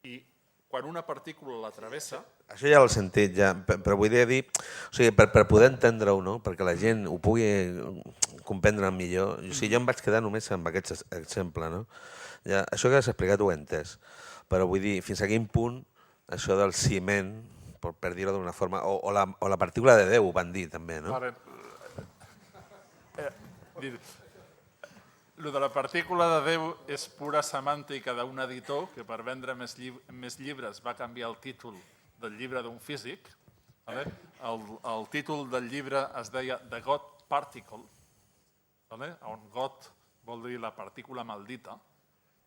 H: I quan una partícula la travessa...
I: Això ja l'he sentit, ja, però vull dir, o sigui, per poder entendre-ho, no? Perquè la gent ho pugui comprendre millor, o sigui, jo em vaig quedar només amb aquest exemple, no? Ja, això que has explicat ho he entès, però vull dir, fins a quin punt això del ciment, per dir-ho d'una forma, o la partícula de Déu, van dir també, no?
H: Lo de la partícula de Déu és pura semàntica d'un editor que per vendre més llibres va canviar el títol del llibre d'un físic. El títol del llibre es deia The God Particle, on God vol dir la partícula maldita,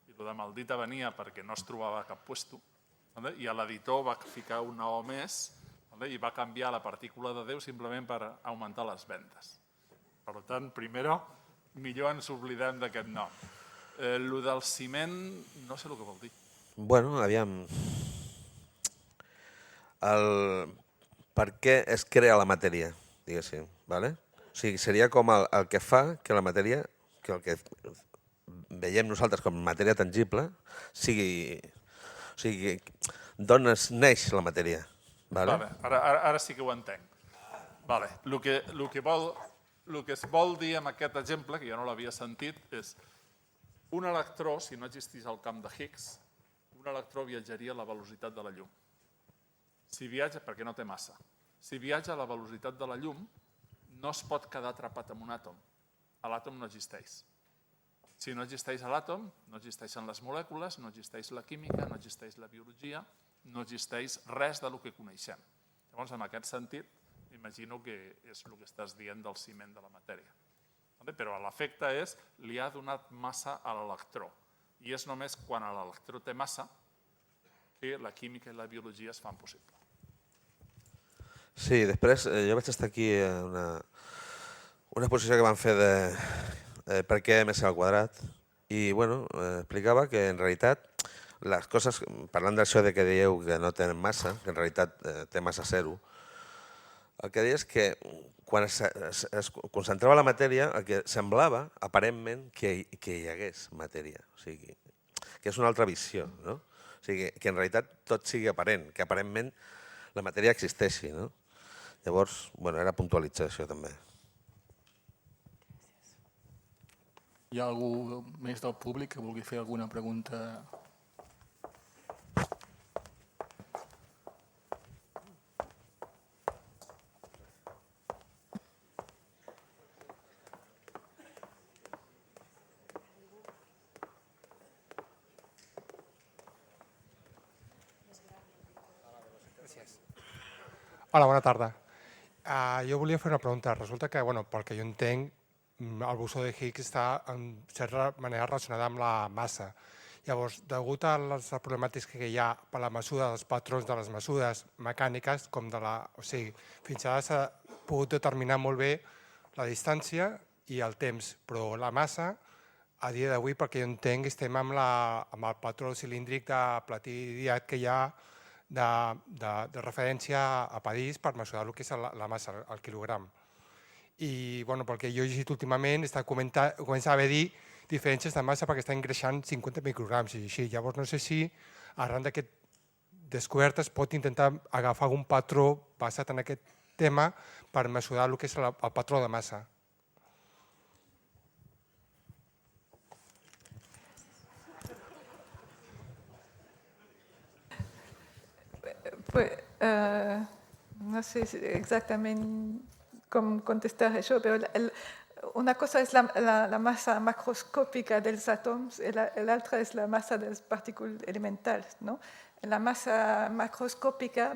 H: i el de maldita venia perquè no es trobava a cap puesto, i l'editor va ficar una O més vale? I va canviar la partícula de Déu simplement per augmentar les vendes. Per tant, millor ens oblidem d'aquest nom. Lo del ciment, no sé el que vol dir.
I: Bueno, aviam... Per què es crea la matèria, diguéssim, vale? O sigui, seria com el que fa que la matèria, que el que veiem nosaltres com matèria tangible, sigui... O sigui, d'on neix la matèria, vale?
H: Ara sí que ho entenc. Vale. El que es vol dir amb aquest exemple, que jo no l'havia sentit, és un electró, si no existís el camp de Higgs, un electró viatjaria a la velocitat de la llum. Si viatja, perquè no té massa, si viatja a la velocitat de la llum, no es pot quedar atrapat en un àtom. L'àtom no existeix. Si no existeix l'àtom, no existeixen les molècules, no existeix la química, no existeix la biologia, no existeix res del que coneixem. Llavors, en aquest sentit, imagino que és el que estàs dient del ciment de la matèria. Però l'efecte és, li ha donat massa a l'electró. I és només quan l'electró té massa que la química i la biologia es fan possible.
I: Sí, després jo vaig estar aquí en una exposició que van fer de per què MC al quadrat i bueno, explicava que en realitat les coses, parlant d'això de que dieu que no tenen massa, que en realitat té massa zero, el que deia és que quan es concentrava la matèria, el que semblava, aparentment, que hi hagués matèria. O sigui, que és una altra visió, no? O sigui, que en realitat tot sigui aparent, que aparentment la matèria existeixi, no? Llavors, bueno, era puntualitzar això també.
E: Hi ha algú més del públic que vulgui fer alguna pregunta?
J: Hola, bona tarda. Jo volia fer una pregunta. Resulta que, pel que jo entenc, el bosó de Higgs està en certa manera relacionada amb la massa. Llavors, degut a les problemàtiques que hi ha per la mesura dels patrons de les mesures mecàniques, fins ara s'ha pogut determinar molt bé la distància i el temps, però la massa, a dia d'avui, perquè jo entenc, estem amb el patró cilíndric de platí diat que hi ha de referència a París per mesurar el que és la massa, el quilogram. I pel que jo he llegit últimament comença a haver-hi diferències de massa perquè estan creixent 50 micrograms i així. Llavors no sé si arran d'aquest descobert es pot intentar agafar algun patró basat en aquest tema per mesurar el que és el patró de massa.
F: Pues, no sé exactament com contestar això, però una cosa és la massa macroscòpica dels àtoms i l'altra és la massa de les partícules elementals, no? La massa macroscòpica,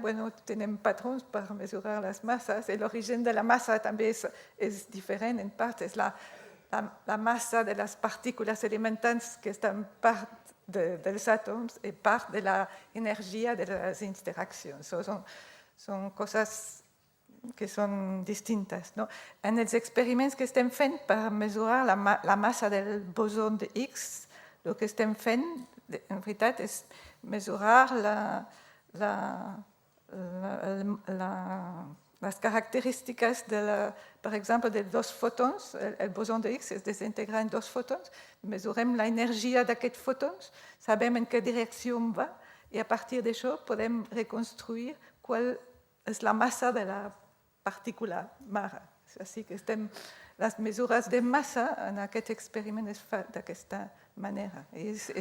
F: tenim patrons per mesurar les masses i l'origen de la massa també és diferent en part, és la massa de les partícules elementals que estan part dels àtoms i part de l'energia de les interaccions. Són coses que són distintes. No? En els experiments que estem fent per mesurar la massa del boson de Higgs, el que estem fent, en veritat, és mesurar les característiques, per exemple, de dos fotons. El boson de Higgs es desintegra en dos fotons. Mesurem l'energia d'aquests fotons, sabem en què direcció va, i a partir d'això podem reconstruir qual és la massa de la partícula mare. Així que les mesures de massa en aquest experiment es fan d'aquesta manera. És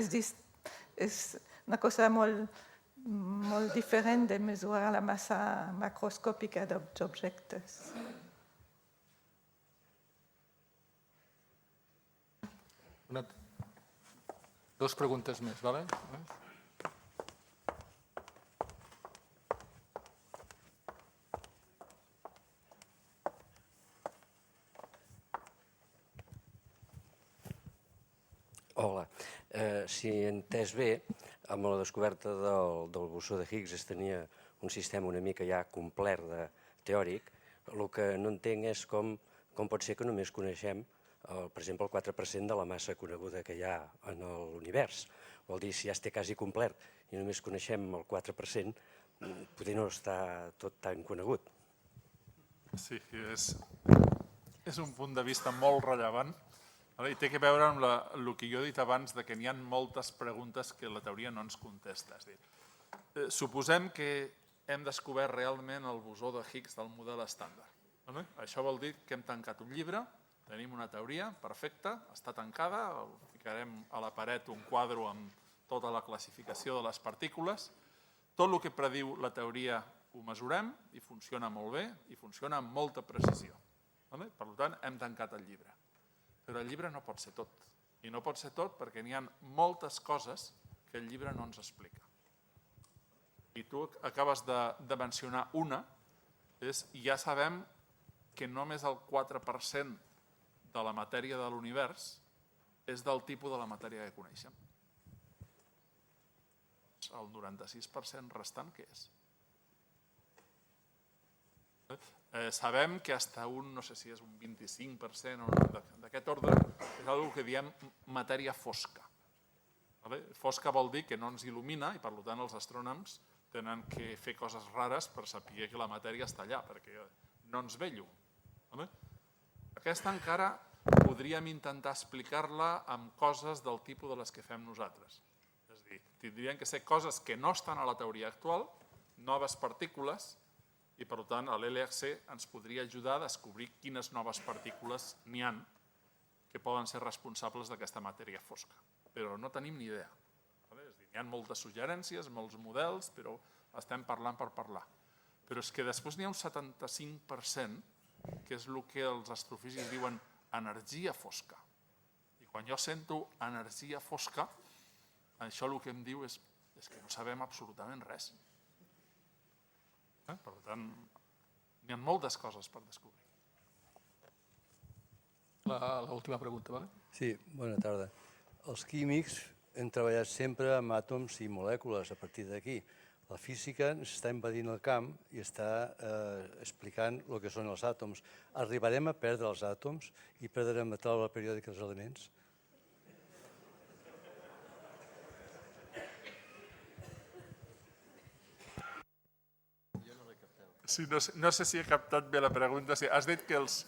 F: una cosa molt diferent de mesurar la massa macroscòpica d'objectes.
E: Dos preguntes més, ¿vale?
K: Hola. Si he entès bé, amb la descoberta del bosó de Higgs es tenia un sistema una mica ja complet teòric, el que no entenc és com pot ser que només coneixem, per exemple, el 4% de la massa coneguda que hi ha en l'univers. Vol dir, si ja es té quasi complet i només coneixem el 4%, potser no està tot tan conegut.
H: Sí, és un punt de vista molt rellevant i té a veure amb el que jo he dit abans de que n'hi ha moltes preguntes que la teoria no ens contesta. És a dir, suposem que hem descobert realment el bosó de Higgs del model estàndard. Això vol dir que hem tancat un llibre, tenim una teoria perfecta, està tancada, ficarem a la paret un quadre amb tota la classificació de les partícules, tot el que prediu la teoria ho mesurem i funciona molt bé i funciona amb molta precisió. Per tant, hem tancat el llibre. Però el llibre no pot ser tot. I no pot ser tot perquè n'hi ha moltes coses que el llibre no ens explica. I tu acabes de mencionar una, ja sabem que només el 4% de la matèria de l'univers és del tipus de la matèria que coneixem. El 96% restant què és? Sabem que fins a no sé si és un 25% d'aquest ordre, és una que diem matèria fosca. Fosca vol dir que no ens il·lumina i per tant els astrònoms tenen que fer coses rares per saber que la matèria està allà, perquè no ens ve llum. Aquesta encara podríem intentar explicar-la amb coses del tipus de les que fem nosaltres. És a dir, tindrien que ser coses que no estan a la teoria actual, noves partícules, i per tant l'LHC ens podria ajudar a descobrir quines noves partícules n'hi ha que poden ser responsables d'aquesta matèria fosca. Però no tenim ni idea. Hi ha moltes suggerències, molts models, però estem parlant per parlar. Però és que després n'hi ha un 75% que és el que els astrofísics diuen energia fosca. I quan jo sento energia fosca, això el que em diu és que no sabem absolutament res. Per tant, n'hi ha moltes coses per descobrir.
E: L'última pregunta, ¿vale?
L: Sí, bona tarda. Els químics hem treballat sempre amb àtoms i molècules a partir d'aquí. La física s'està invadint el camp i està explicant el que són els àtoms. Arribarem a perdre els àtoms i perdrem la taula periòdica dels elements?
H: Sí, no sé si he captat bé la pregunta. Has dit que els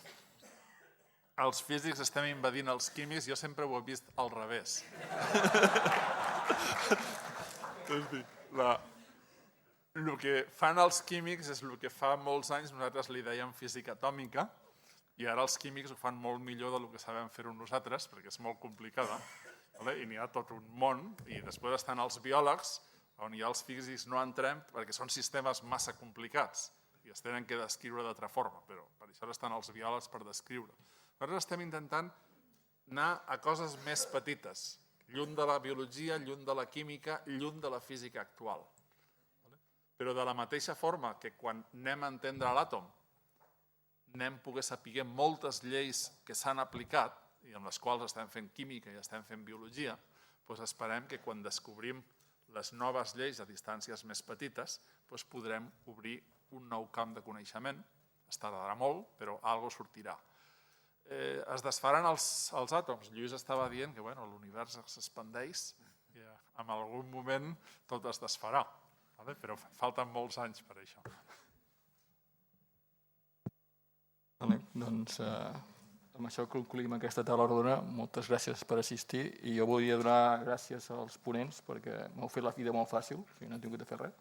H: físics estem invadint els químics, jo sempre ho he vist al revés. El que fan els químics és el que fa molts anys nosaltres li dèiem física atòmica i ara els químics ho fan molt millor del que sabem fer-ho nosaltres perquè és molt complicada i n'hi ha tot un món i després estan els biòlegs on ja els físics no entrem perquè són sistemes massa complicats i es tenen que descriure d'altra forma, però per això estan els biòlegs per descriure. Nosaltres estem intentant anar a coses més petites, lluny de la biologia, lluny de la química, lluny de la física actual. Però de la mateixa forma que quan anem a entendre l'àtom, anem a poder saber moltes lleis que s'han aplicat i amb les quals estem fent química i estem fent biologia, doncs esperem que quan descobrim les noves lleis a distàncies més petites podrem obrir un nou camp de coneixement. Es tardarà molt, però alguna cosa sortirà. Es desfaran els àtoms. Lluís estava dient que l'univers s'expandeix i en algun moment tot es desfarà, però falten molts anys per això.
E: Doncs amb això concluïm aquesta taula rodona. Moltes gràcies per assistir i jo volia donar gràcies als ponents perquè m'heu fet la vida molt fàcil, no he tingut de fer res.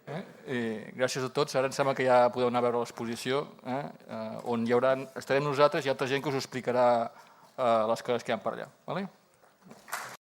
E: Gràcies a tots. Ara em sembla que ja podeu anar a veure l'exposició on estarem nosaltres i altra gent que us explicarà les coses que hi ha per allà.